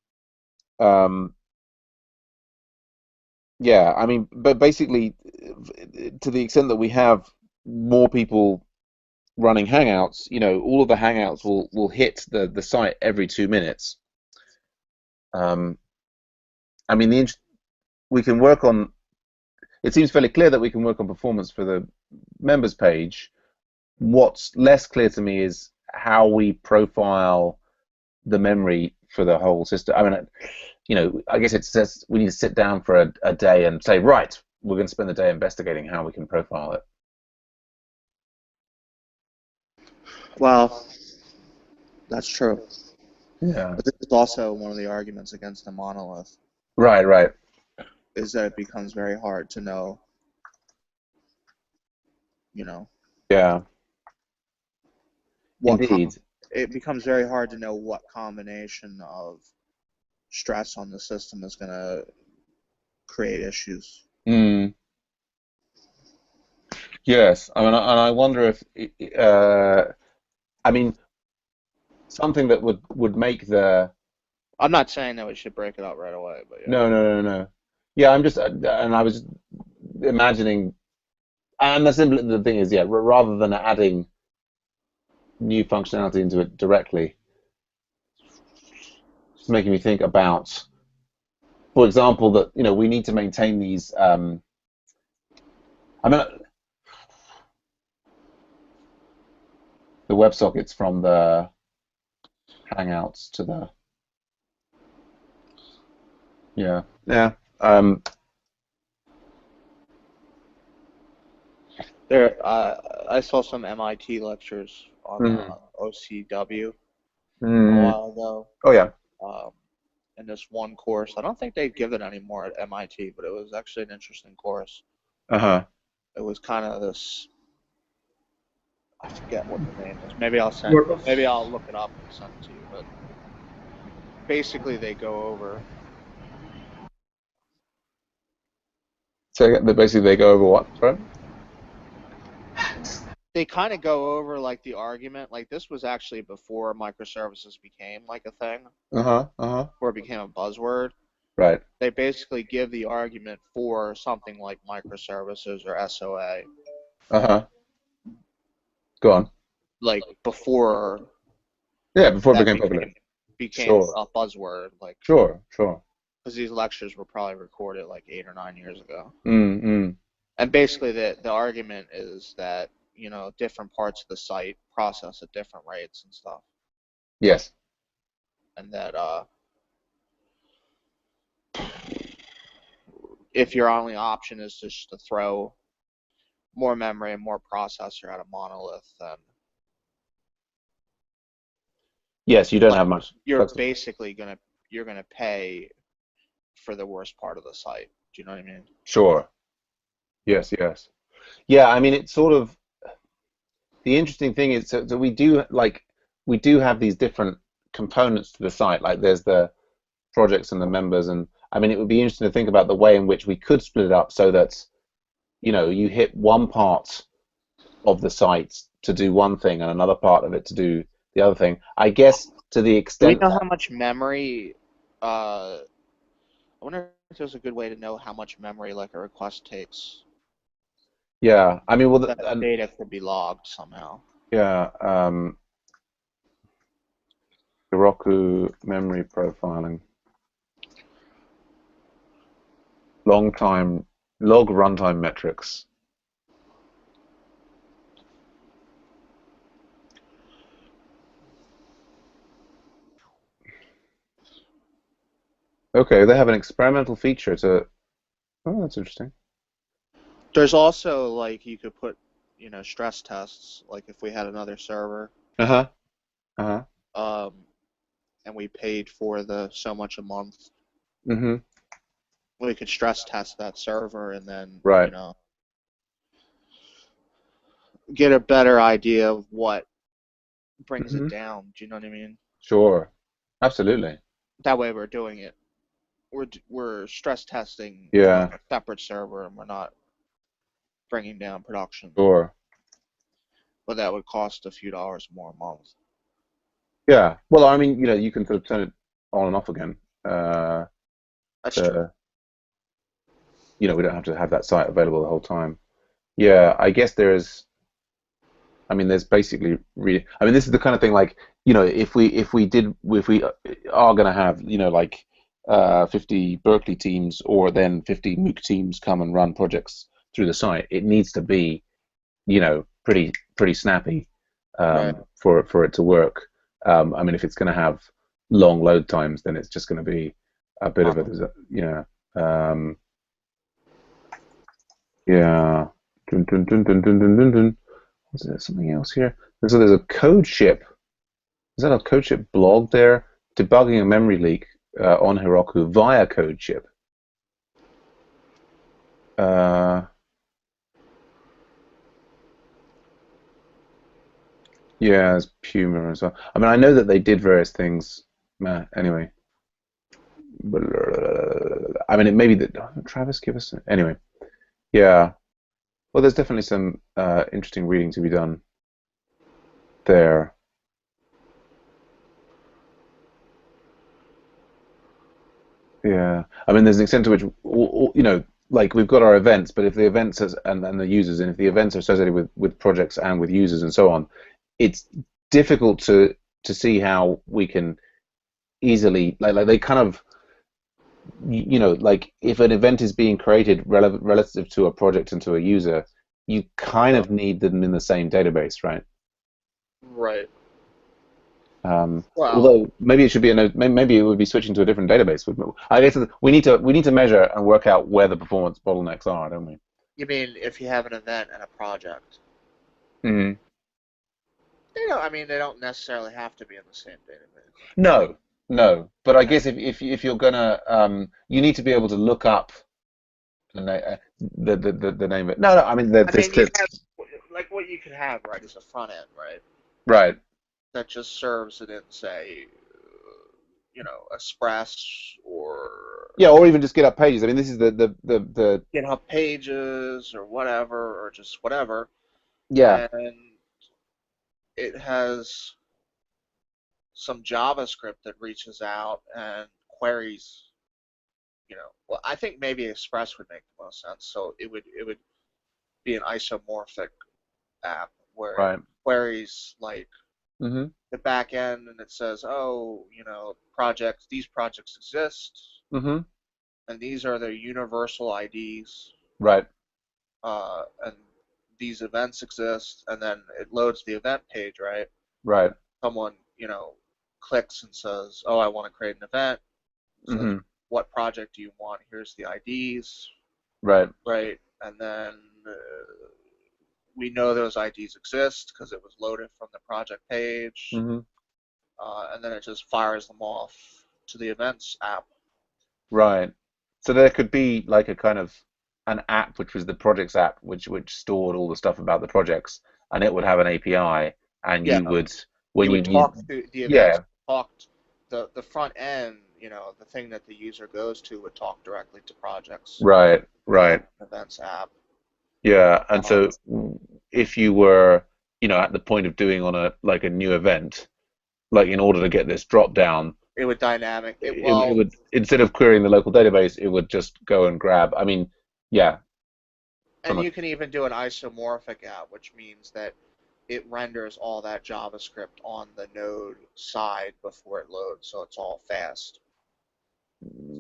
Yeah, I mean, but basically, to the extent that we have more people running Hangouts, all of the Hangouts will hit the site every 2 minutes. I mean, we can work on. It seems fairly clear that we can work on performance for the members page. What's less clear to me is how we profile the memory for the whole system. I mean, I guess it says we need to sit down for a day and say, right, we're going to spend the day investigating how we can profile it. Well, that's true. Yeah. But this is also one of the arguments against the monolith. Right. Is that it becomes very hard to know, Yeah. Indeed. It becomes very hard to know what combination of stress on the system is going to create issues. Yes, I mean, and I wonder if, I mean, something that would make the. I'm not saying that we should break it up right away, but yeah. No. Yeah, I'm just, and I was imagining, and the thing is, yeah, rather than adding new functionality into it directly, it's making me think about, for example, that we need to maintain these. I mean, the WebSockets from the Hangouts to the. Yeah. I saw some MIT lectures on OCW a while ago. Oh yeah. In this one course, I don't think they give it anymore at MIT, but it was actually an interesting course. It was kind of this. I forget what the name is. Maybe I'll look it up and send it to you. But basically, they go over. So basically, they go over what? Right? They kind of go over like the argument. Like this was actually before microservices became like a thing. Before it became a buzzword. Right. They basically give the argument for something like microservices or SOA. Go on. Like before. Yeah, before it that became popular. became a buzzword. Like. Sure. Because these lectures were probably recorded like 8 or 9 years ago. Mm-hmm. And basically, the argument is that different parts of the site process at different rates and stuff. Yes. And that if your only option is just to throw more memory and more processor at a monolith, then yes, you don't have much. You're basically gonna pay for the worst part of the site. Do you know what I mean? Sure. Yes. Yeah, I mean, it's sort of the interesting thing is that we do have these different components to the site. Like there's the projects and the members, and I mean, it would be interesting to think about the way in which we could split it up so that you hit one part of the site to do one thing and another part of it to do the other thing. I guess to the extent. Do we know how much memory? I wonder if there's a good way to know how much memory like a request takes. Yeah, I mean, well, that data could be logged somehow. Yeah, Heroku memory profiling, log runtime metrics. Okay, they have an experimental feature to. Oh, that's interesting. There's also like you could put, stress tests. Like if we had another server. And we paid for the so much a month. Mm-hmm. We could stress test that server and then, get a better idea of what brings it down. Do you know what I mean? Sure, absolutely. That way we're doing it. We're stress testing a separate server and we're not bringing down production. Sure. But that would cost a few dollars more a month. Yeah. Well, I mean, you can sort of turn it on and off again. That's true. We don't have to have that site available the whole time. Yeah, I guess there's basically this is the kind of thing like, if we are going to have, 50 Berkeley teams or then 50 MOOC teams come and run projects through the site, it needs to be, pretty snappy for it to work. If it's going to have long load times, then it's just going to be a bit of a, yeah. Dun, dun, dun, dun, dun, dun, dun, dun. Was there something else here? So there's a code ship. Is that a code ship blog there? Debugging a memory leak on Heroku via code ship. Yeah, there's Puma as well. I know that they did various things. Anyway. It may be that Travis give us anyway. Yeah. Well, there's definitely some interesting reading to be done there. Yeah. There's an extent to which, like we've got our events, but if the events and the users, and if the events are associated with projects and with users and so on, it's difficult to see how we can easily like they kind of like if an event is being created relative to a project and to a user, you kind of need them in the same database, right? Right. Although maybe it should be maybe it would be switching to a different database. I guess we need to measure and work out where the performance bottlenecks are, don't we? You mean if you have an event and a project? Mm-hmm. They don't necessarily have to be in the same database. No. But I guess if you're gonna you need to be able to look up the name of it. No. Like what you could have, right, is a front end, right? Right. That just serves it in, say, Express or or even just GitHub Pages. This is the GitHub Pages or whatever, or just whatever. Yeah. And it has some JavaScript that reaches out and queries. Well, I think maybe Express would make the most sense. So it would be an isomorphic app where it queries like Mm-hmm. the back end, and it says, oh, you know, these projects exist, Mm-hmm. and these are their universal IDs, Right. and these events exist, and then it loads the event page, right? Right. Someone, you know, clicks and says, oh, I want to create an event. Says, Mm-hmm. what project do you want? Here's the IDs. Right. Right, and then we know those IDs exist because it was loaded from the project page, Mm-hmm. and then it just fires them off to the events app. Right. So there could be like a kind of an app which was the projects app, which stored all the stuff about the projects, and it would have an API, and Yeah, you would when you you would talk use to the events, yeah. talked the front end, you know, the thing that the user goes to would talk directly to projects. Right. Right. Events app. Yeah. And so if you were, at the point of doing on a new event, like in order to get this drop down, it would dynamic. it would, instead of querying the local database, it would just go and grab. I mean, yeah. And you can even do an isomorphic app, which means that it renders all that JavaScript on the node side before it loads, so it's all fast,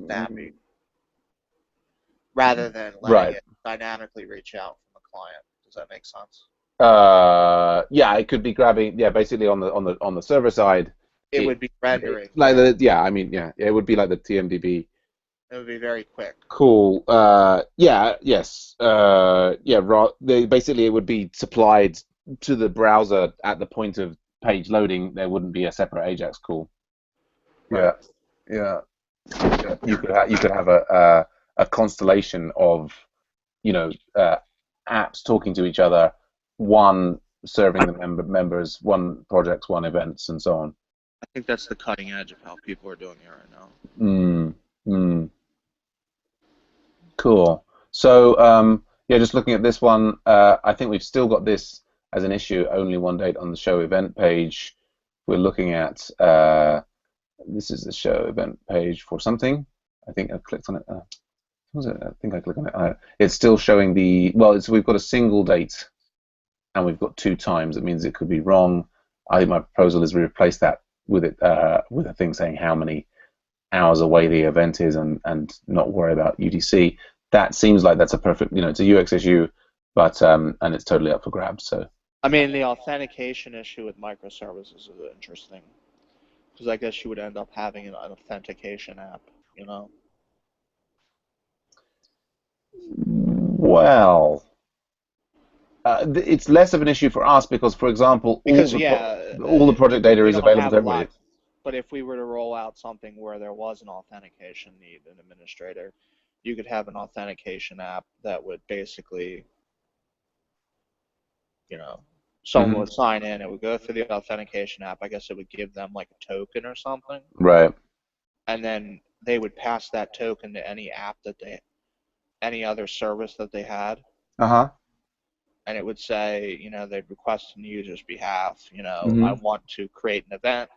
snappy, rather than letting it dynamically reach out from the client. Does that make sense? Yeah, it could be grabbing. Yeah, basically on the server side, it would be rendering. It would be like the TMDB. It would be very quick. Cool. Yes. Basically, it would be supplied to the browser at the point of page loading. There wouldn't be a separate AJAX call. Right. Yeah. You could have a constellation of, apps talking to each other, one serving the members, one projects, one events, and so on. I think that's the cutting edge of how people are doing it right now. Cool. So, just looking at this one, I think we've still got this as an issue, only one date on the show event page. We're looking at, this is the show event page for something. I think I clicked on it. What was it? I think I clicked on it. It's still showing we've got a single date and we've got 2 times. It means it could be wrong. I think my proposal is we replace that with a thing saying how many hours away the event is and not worry about UTC. That seems like that's a perfect, it's a UX issue, but and it's totally up for grabs. So I mean, the authentication issue with microservices is interesting because I guess you would end up having an authentication app, Well, it's less of an issue for us because, for example, all the project data is available to everybody. But if we were to roll out something where there was an authentication need, an administrator, you could have an authentication app that would basically, someone would sign in, it would go through the authentication app. I guess it would give them like a token or something. Right. And then they would pass that token to any app any other service that they had. Uh-huh. And it would say, they'd request on the user's behalf, I want to create an event.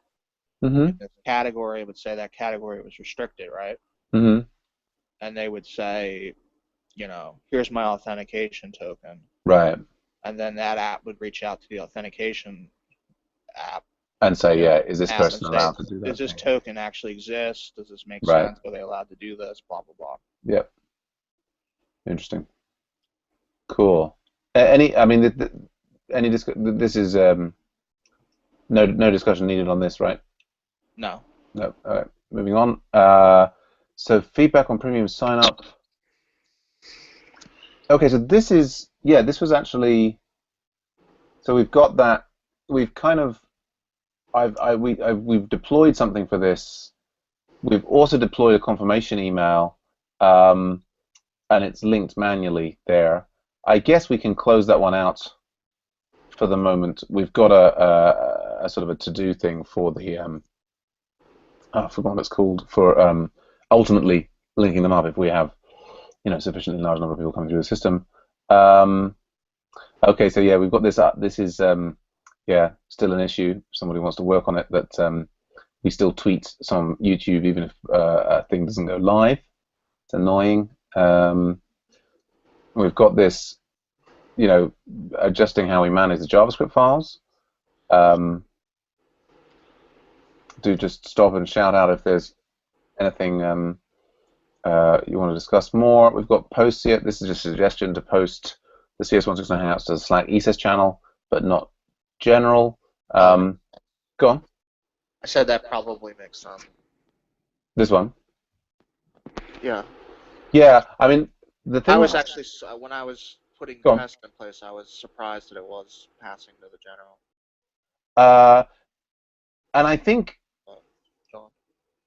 In this category, it would say that category was restricted, right? And they would say, here's my authentication token. Right. And then that app would reach out to the authentication app. And say, is this person allowed to do that? Does this token actually exist? Does this make sense? Are they allowed to do this? Blah, blah, blah. Yep. Interesting. Cool. This is no discussion needed on this, right? No. No. All right. Moving on. So feedback on premium sign up. Okay, so this was actually. So we've got that. We've kind of. We've deployed something for this. We've also deployed a confirmation email, and it's linked manually there. I guess we can close that one out for the moment. We've got a sort of a to-do thing for the. I forgot what it's called, for ultimately linking them up if we have, sufficiently large number of people coming through the system. Okay, so we've got this up. This is still an issue. Somebody wants to work on it. That we still tweet some YouTube even if a thing doesn't go live. It's annoying. We've got this, adjusting how we manage the JavaScript files. do just stop and shout out if there's anything you want to discuss more. We've got posts here. This is just a suggestion to post the CS169 Hangouts to the Slack ESS channel, but not general. Go on. I said that probably makes sense. This one? Yeah. Yeah, I mean, the thing... I was actually, when I was putting tests in place, I was surprised that it was passing to the general. And I think... John?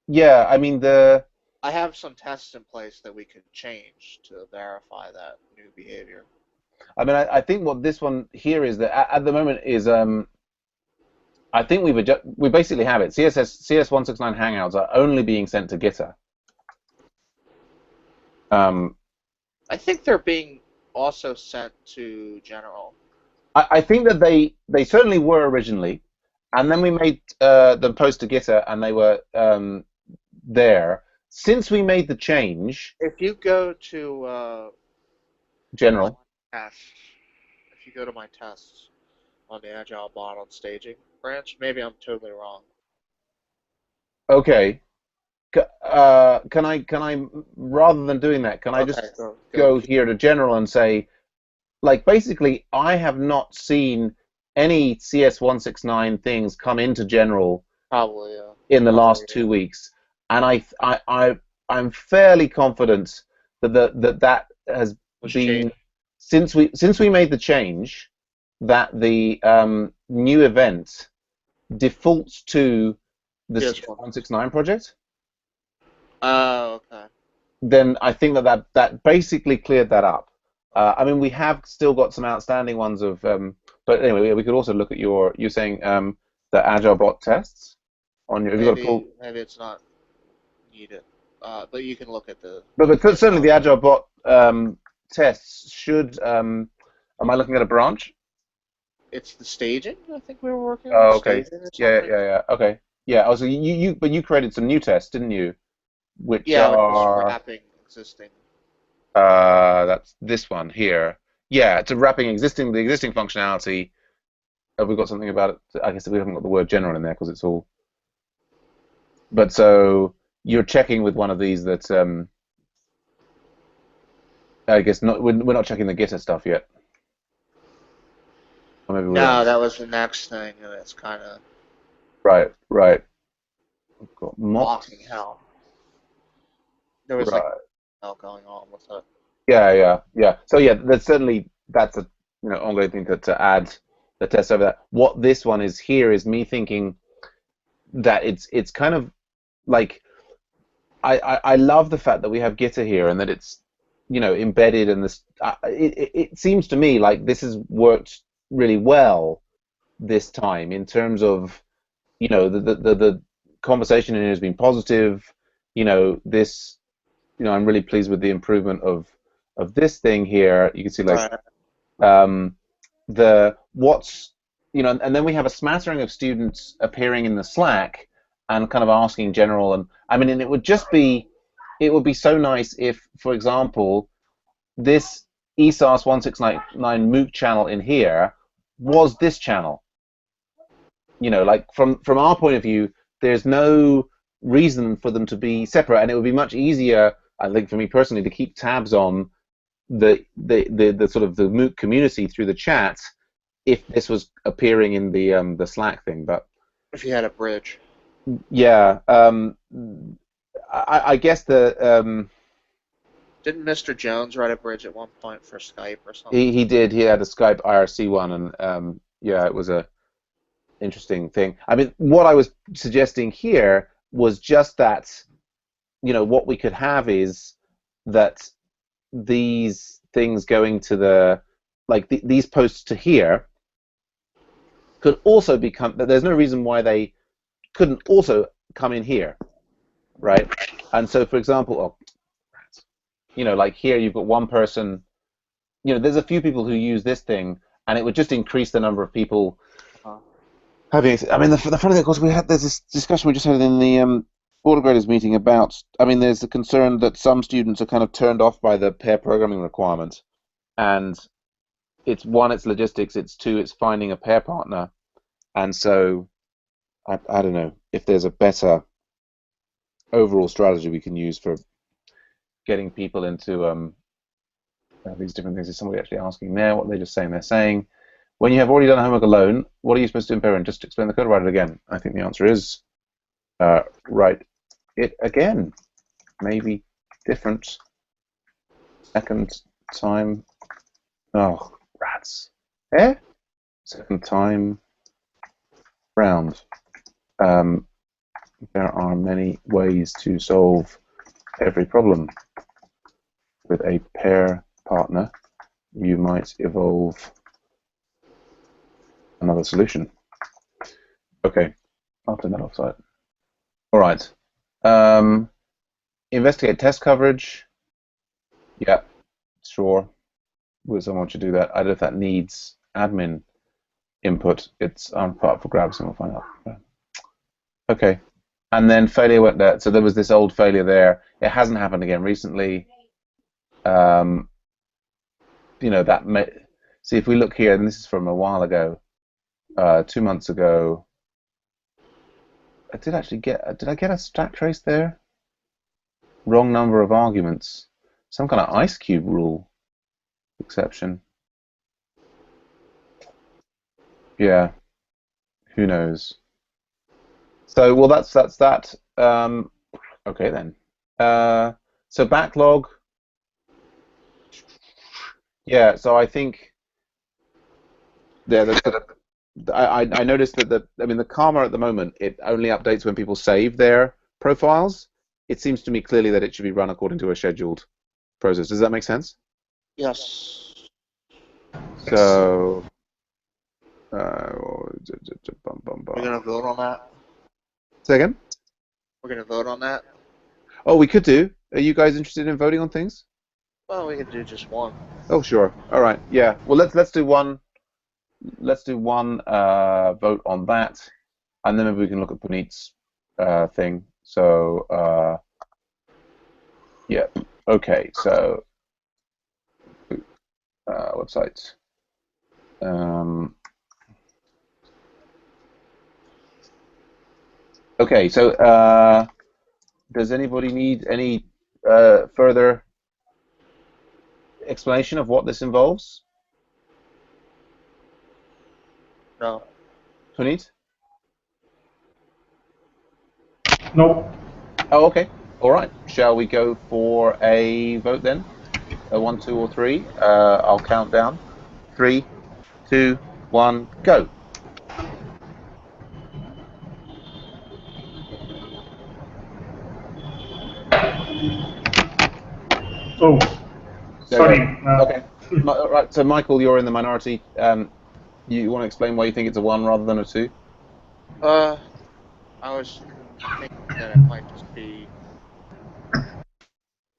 Yeah, I mean, I have some tests in place that we could change to verify that new behavior. I mean, I think what this one here is that at the moment is... I think we basically have it. CS169 Hangouts are only being sent to Gitter. I think they're being also sent to general. I think that they certainly were originally, and then we made them post to Gitter, and they were there. Since we made the change, if you go to general, if you go to my tests on the Agile bot on staging branch, maybe I'm totally wrong. Okay. Can I rather than doing that, can I just go here to general and say, like, basically, I have not seen any CS169 things come into general in the last 2 weeks, and I'm fairly confident that has been since we made the change, that the new event defaults to the CS169 project. Oh, okay. Then I think that basically cleared that up. I mean, we have still got some outstanding ones of, but anyway, we could also look at you're saying the AgileBot tests on your. Maybe it's not needed, but you can look at the. But certainly the AgileBot tests should. Am I looking at a branch? It's the staging. I think we were working on. Oh, okay. Yeah. Okay. Yeah. Also, but you created some new tests, didn't you? Which are wrapping existing. That's this one here. Yeah, it's a wrapping the existing functionality. Have we got something about it? I guess we haven't got the word general in there because it's all. But so you're checking with one of these that I guess not. We're not checking the Gitter stuff yet. Or maybe no, that was the next thing, and it's kind of. Right. We've got mocking hell. There was like hell going on with it. Yeah. So yeah, that's a ongoing thing to add the test over that. What this one is here is me thinking that it's kind of like I love the fact that we have Gitter here and that it's embedded in this. It seems to me like this has worked really well this time in terms of the conversation in here has been positive. This. I'm really pleased with the improvement of this thing here. You can see like and then we have a smattering of students appearing in the Slack and kind of asking general, and I mean, and it would be so nice if, for example, this ESAS 169 MOOC channel in here was this channel. Like from our point of view, there's no reason for them to be separate, and it would be much easier, I think, for me personally, to keep tabs on the sort of the MOOC community through the chat if this was appearing in the Slack thing. But if you had a bridge, yeah, I guess the didn't Mr. Jones write a bridge at one point for Skype or something? He did. He had a Skype IRC one, and yeah, it was a interesting thing. I mean, what I was suggesting here was just that, what we could have is that these things going to these posts to here could also become, that there's no reason why they couldn't also come in here, right? And so, for example, like here you've got one person, there's a few people who use this thing, and it would just increase the number of people having. I mean, the funny thing, of course, there's this discussion we just had in the board of graders meeting about. I mean, there's the concern that some students are kind of turned off by the pair programming requirement, and it's one, it's logistics. It's two, it's finding a pair partner. And so I don't know if there's a better overall strategy we can use for getting people into these different things. Is somebody actually asking there? What are they just saying? They're saying, when you have already done homework alone, what are you supposed to do in parent? Just explain the code, write it again. I think the answer is write it again. Maybe different second time. Oh, rats. Eh? Second time round. There are many ways to solve every problem. With a pair partner, you might evolve another solution. Okay, I'll turn that offside. All right. Investigate test coverage. Yeah, sure. Would someone should do that? I don't know if that needs admin input. It's up for grabs, and we'll find out. Okay. And then failure went there. So there was this old failure there. It hasn't happened again recently. You know, that may, see if we look here, and this is from a while ago, 2 months ago. Did I get a stack trace there? Wrong number of arguments. Some kind of ice cube rule exception. Yeah. Who knows? So, well, that's that. Okay then. So backlog. Yeah. So I think. Yeah. I noticed that the Karma at the moment, it only updates when people save their profiles. It seems to me clearly that it should be run according to a scheduled process. Does that make sense? Yes. So, We're gonna vote on that. say again? We're gonna vote on that. Oh, we could do. Are you guys interested in voting on things? Well, we could do just one. Oh, sure. All right. Yeah. Well, let's do one. Let's do one vote on that, and then maybe we can look at Puneet's thing. So, yeah. Okay. So, website. Okay. So, does anybody need any further explanation of what this involves? No. Puneet? No. Oh, okay. All right. Shall we go for a vote then? 1, 2, or 3? I'll count down. 3, 2, 1, go. Oh, sorry. Okay. Right. So, Michael, you're in the minority. You want to explain why you think it's a 1 rather than a 2? I was thinking that it might just be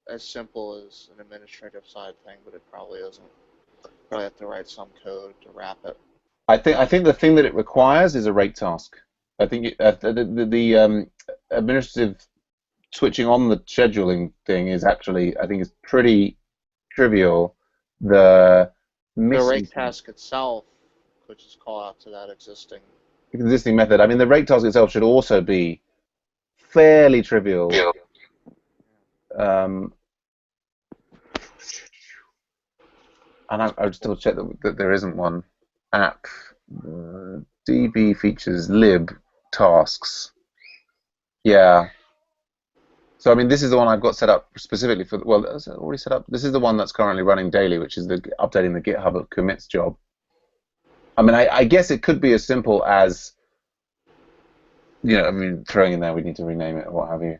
as simple as an administrative side thing, but it probably isn't. Probably have to write some code to wrap it. I think the thing that it requires is a rate task. I think the administrative switching on the scheduling thing is actually, I think, is pretty trivial. The rate task itself could just call out to that existing method. I mean, the rate task itself should also be fairly trivial. And I'll just double check that there isn't one. App DB features lib tasks. Yeah. So I mean, this is the one I've got set up specifically for. Well, is it already set up? This is the one that's currently running daily, which is the updating the GitHub commits job. I mean, I guess it could be as simple as, you know, I mean, throwing in there we need to rename it or what have you.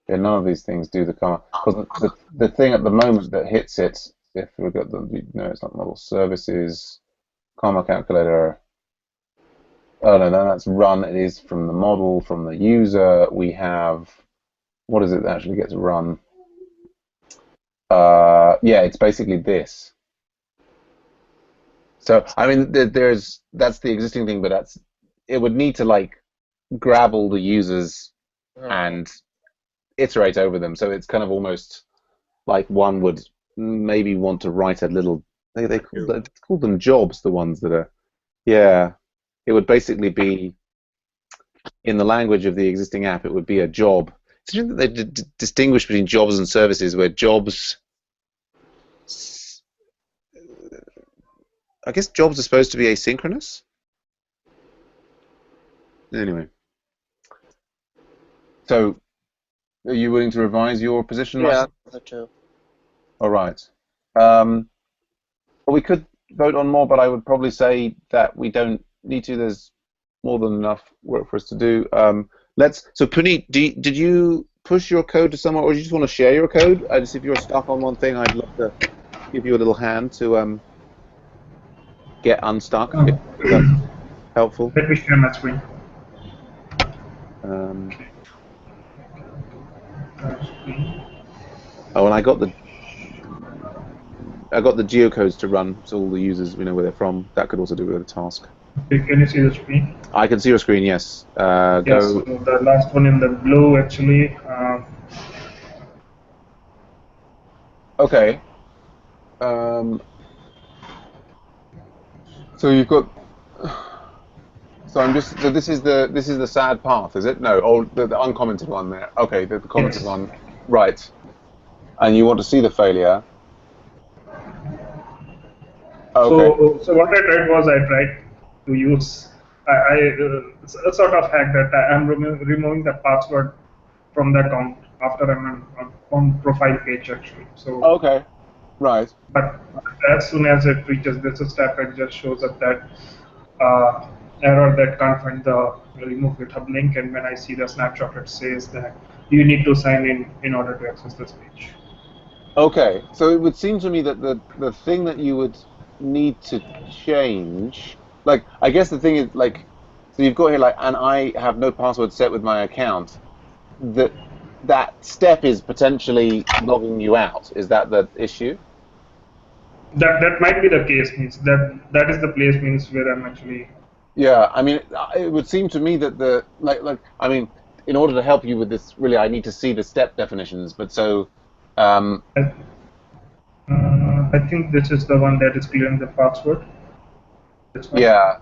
Yeah, none of these things do the comma. Because the thing at the moment that hits it, if we've got the, no, it's not model services, comma calculator. Oh no, that's run. It is from the model, from the user. We have, what is it that actually gets run? Yeah, it's basically this. So I mean, that's the existing thing, but it would need to like grab all the users and iterate over them. So it's kind of almost like one would maybe want to write a little. They call them jobs, the ones that are Yeah, it would basically be, in the language of the existing app, it would be a job. It's interesting that they distinguish between jobs and services, where jobs, I guess jobs are supposed to be asynchronous? Anyway. So, are you willing to revise your position, Yeah, Michael? the two. All right. Well, we could vote on more, but I would probably say that we don't need to. There's more than enough work for us to do. So Puneet, did you push your code to somewhere, or do you just want to share your code? Just if you're stuck on one thing, I'd love to give you a little hand to get unstuck, if that's helpful. Let me share my screen. Oh, and I got the geocodes to run, so all the users we know where they're from. That could also do with a task. Okay, can you see the screen? I can see your screen. Yes. Yes. Go. So the last one in the blue, actually. Okay. So you've got. So I'm just. So this is the sad path, is it? No. Oh, the uncommented one there. Okay, the commented one. Right. And you want to see the failure. Okay. So what I tried was I tried to use a sort of hack that I'm removing the password from the account after I'm on profile page actually. So okay. Right. But as soon as it reaches this step, it just shows up that error that can't find the remove GitHub link, and when I see the snapshot, it says that you need to sign in order to access this page. Okay, so it would seem to me that the thing that you would need to change, like, I guess the thing is, like, so you've got here, like, and I have no password set with my account, that step is potentially logging you out. Is that the issue? That might be the case, means that is the place means where I'm actually. Yeah, I mean, it would seem to me that I mean, in order to help you with this, really, I need to see the step definitions, but so. I think this is the one that is clearing the password. This one. Yeah.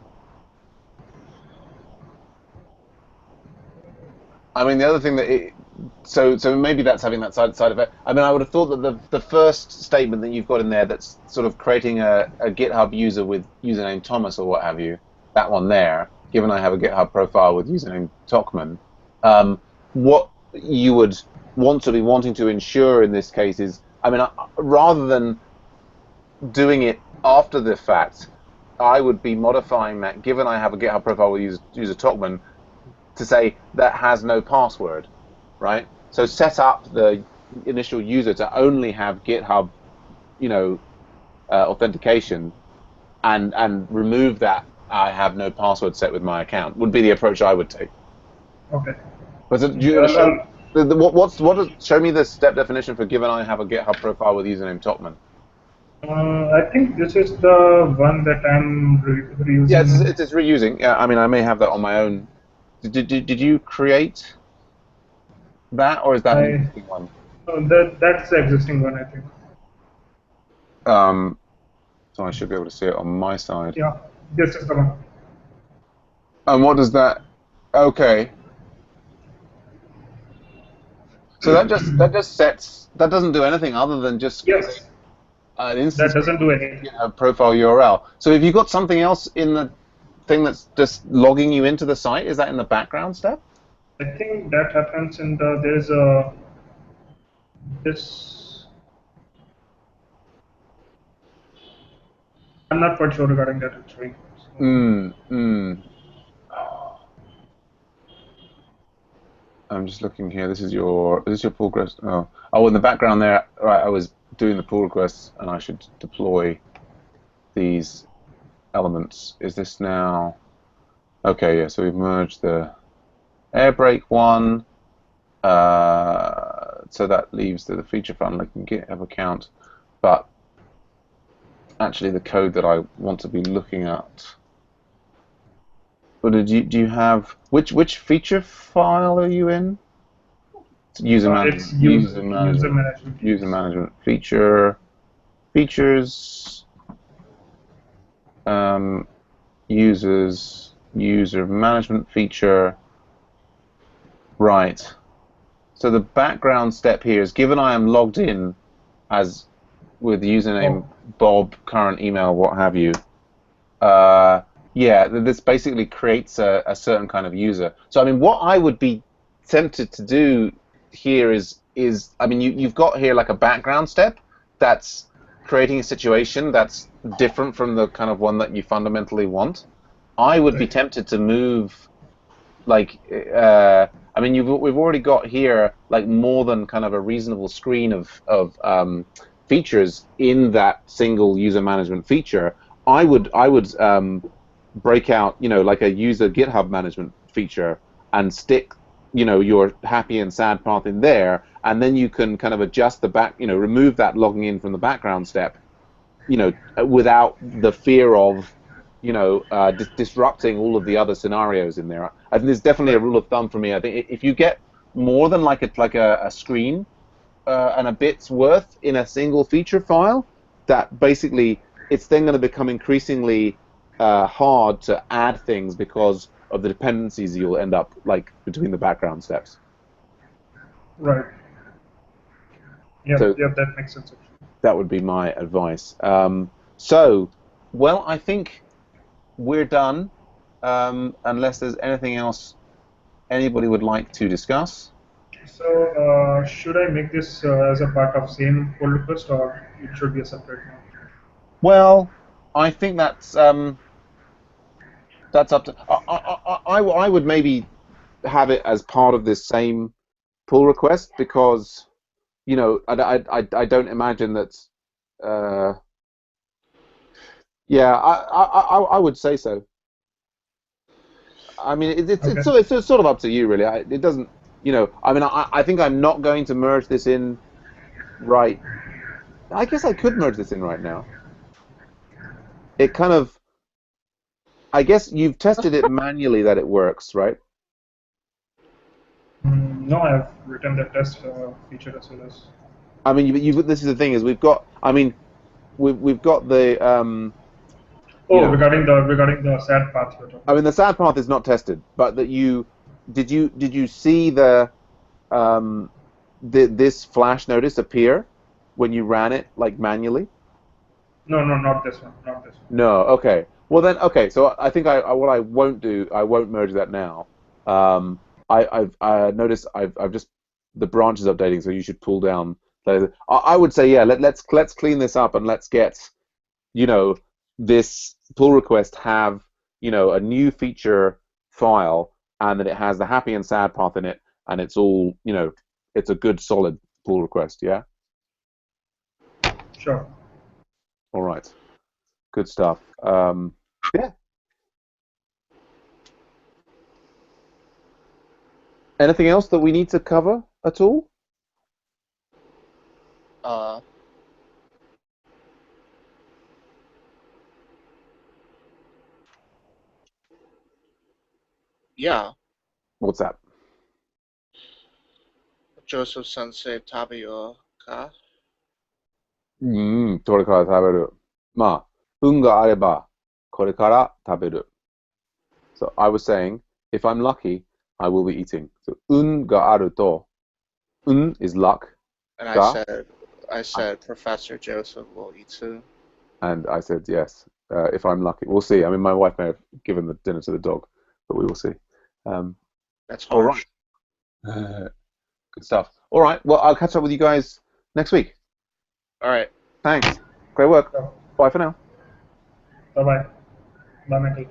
I mean, the other thing that so maybe that's having that side effect. I mean, I would have thought that the first statement that you've got in there, that's sort of creating a GitHub user with username Thomas or what have you, that one there, given I have a GitHub profile with username Tokman, what you would want to be wanting to ensure in this case is, I mean, rather than doing it after the fact, I would be modifying that, given I have a GitHub profile with user Tokman, to say that has no password, right? So set up the initial user to only have GitHub, authentication, and remove that I have no password set with my account would be the approach I would take. Okay. But do you show me the step definition for given I have a GitHub profile with username Tokman? I think this is the one that I'm reusing. Yeah, it's reusing. Yeah, I mean, I may have that on my own. Did you create that, or is that an existing one? That's the existing one, I think. So I should be able to see it on my side. Yeah, this is the one. And what does that? Okay. So that just sets. That doesn't do anything other than just. Yes. An instance. That doesn't do anything. A profile URL. So have you got something else in the thing that's just logging you into the site? Is that in the background step? I think that happens in there's this. I'm not quite sure regarding that actually. I'm just looking here. Is this your pull request? Oh, in the background there. Right, I was doing the pull requests, and I should deploy these elements. Is this now? Okay, yeah. So we've merged the air brake one. So that leaves the feature file like GitHub account, but actually the code that I want to be looking at. But do you have which feature file are you in? User management. It's user management. User management features. user management feature. Right. So the background step here is given I am logged in as with username Bob, current email, what have you. Yeah, this basically creates a certain kind of user. So I mean, what I would be tempted to do here is I mean, you've got here like a background step that's creating a situation that's different from the kind of one that you fundamentally want. I would be tempted to move like I mean, we've already got here like more than kind of a reasonable screen of features in that single user management feature. I would break out, you know, like a user GitHub management feature and stick, you know, your happy and sad path in there, and then you can kind of adjust the back, you know, remove that logging in from the background step, you know, without the fear of, you know, disrupting all of the other scenarios in there. I think there's definitely a rule of thumb for me. I think if you get more than like a screen and a bit's worth in a single feature file, that basically it's then going to become increasingly hard to add things because of the dependencies you'll end up like between the background steps. Right. Yeah, So yeah, that makes sense. that would be my advice. So, well, I think we're done, unless there's anything else anybody would like to discuss. So, should I make this as a part of same pull request, or it should be a separate one? Well, I think that's up to. I would maybe have it as part of this same pull request because, you know, I don't imagine that. Yeah, I would say so. I mean, it's sort of up to you, really. It doesn't, you know. I mean, I think I'm not going to merge this in right. I guess I could merge this in right now. It kind of. I guess you've tested it manually that it works, right? No, I've written the test feature as well as. I mean, this is the thing is we've got. I mean, we've got the. Oh, regarding the sad path you're talking. I mean, the sad path is not tested, but that did you see the this flash notice appear when you ran it like manually? No, not this one, not this one. No, okay. Well then, okay. So I think what I won't do, I won't merge that now. I've noticed I've just the branch is updating, so you should pull down. I would say yeah. Let's clean this up and let's get, you know, this pull request have, you know, a new feature file and that it has the happy and sad path in it, and it's all, you know, it's a good solid pull request. Yeah. Sure. All right. Good stuff. Yeah. Anything else that we need to cover at all? Yeah. What's that? Joseph Sensei Tabiyo ka? これから食べる。まあ、運があれば、これから食べる。So I was saying, if I'm lucky, I will be eating. So 運があると、運 is luck. And I said Professor Joseph will eat soon. And I said yes, if I'm lucky. We'll see. I mean, my wife may have given the dinner to the dog, but we will see. That's harsh. All right. Good stuff. All right. Well, I'll catch up with you guys next week. All right. Thanks. Great work. Bye for now. Bye bye. Bye, Michael.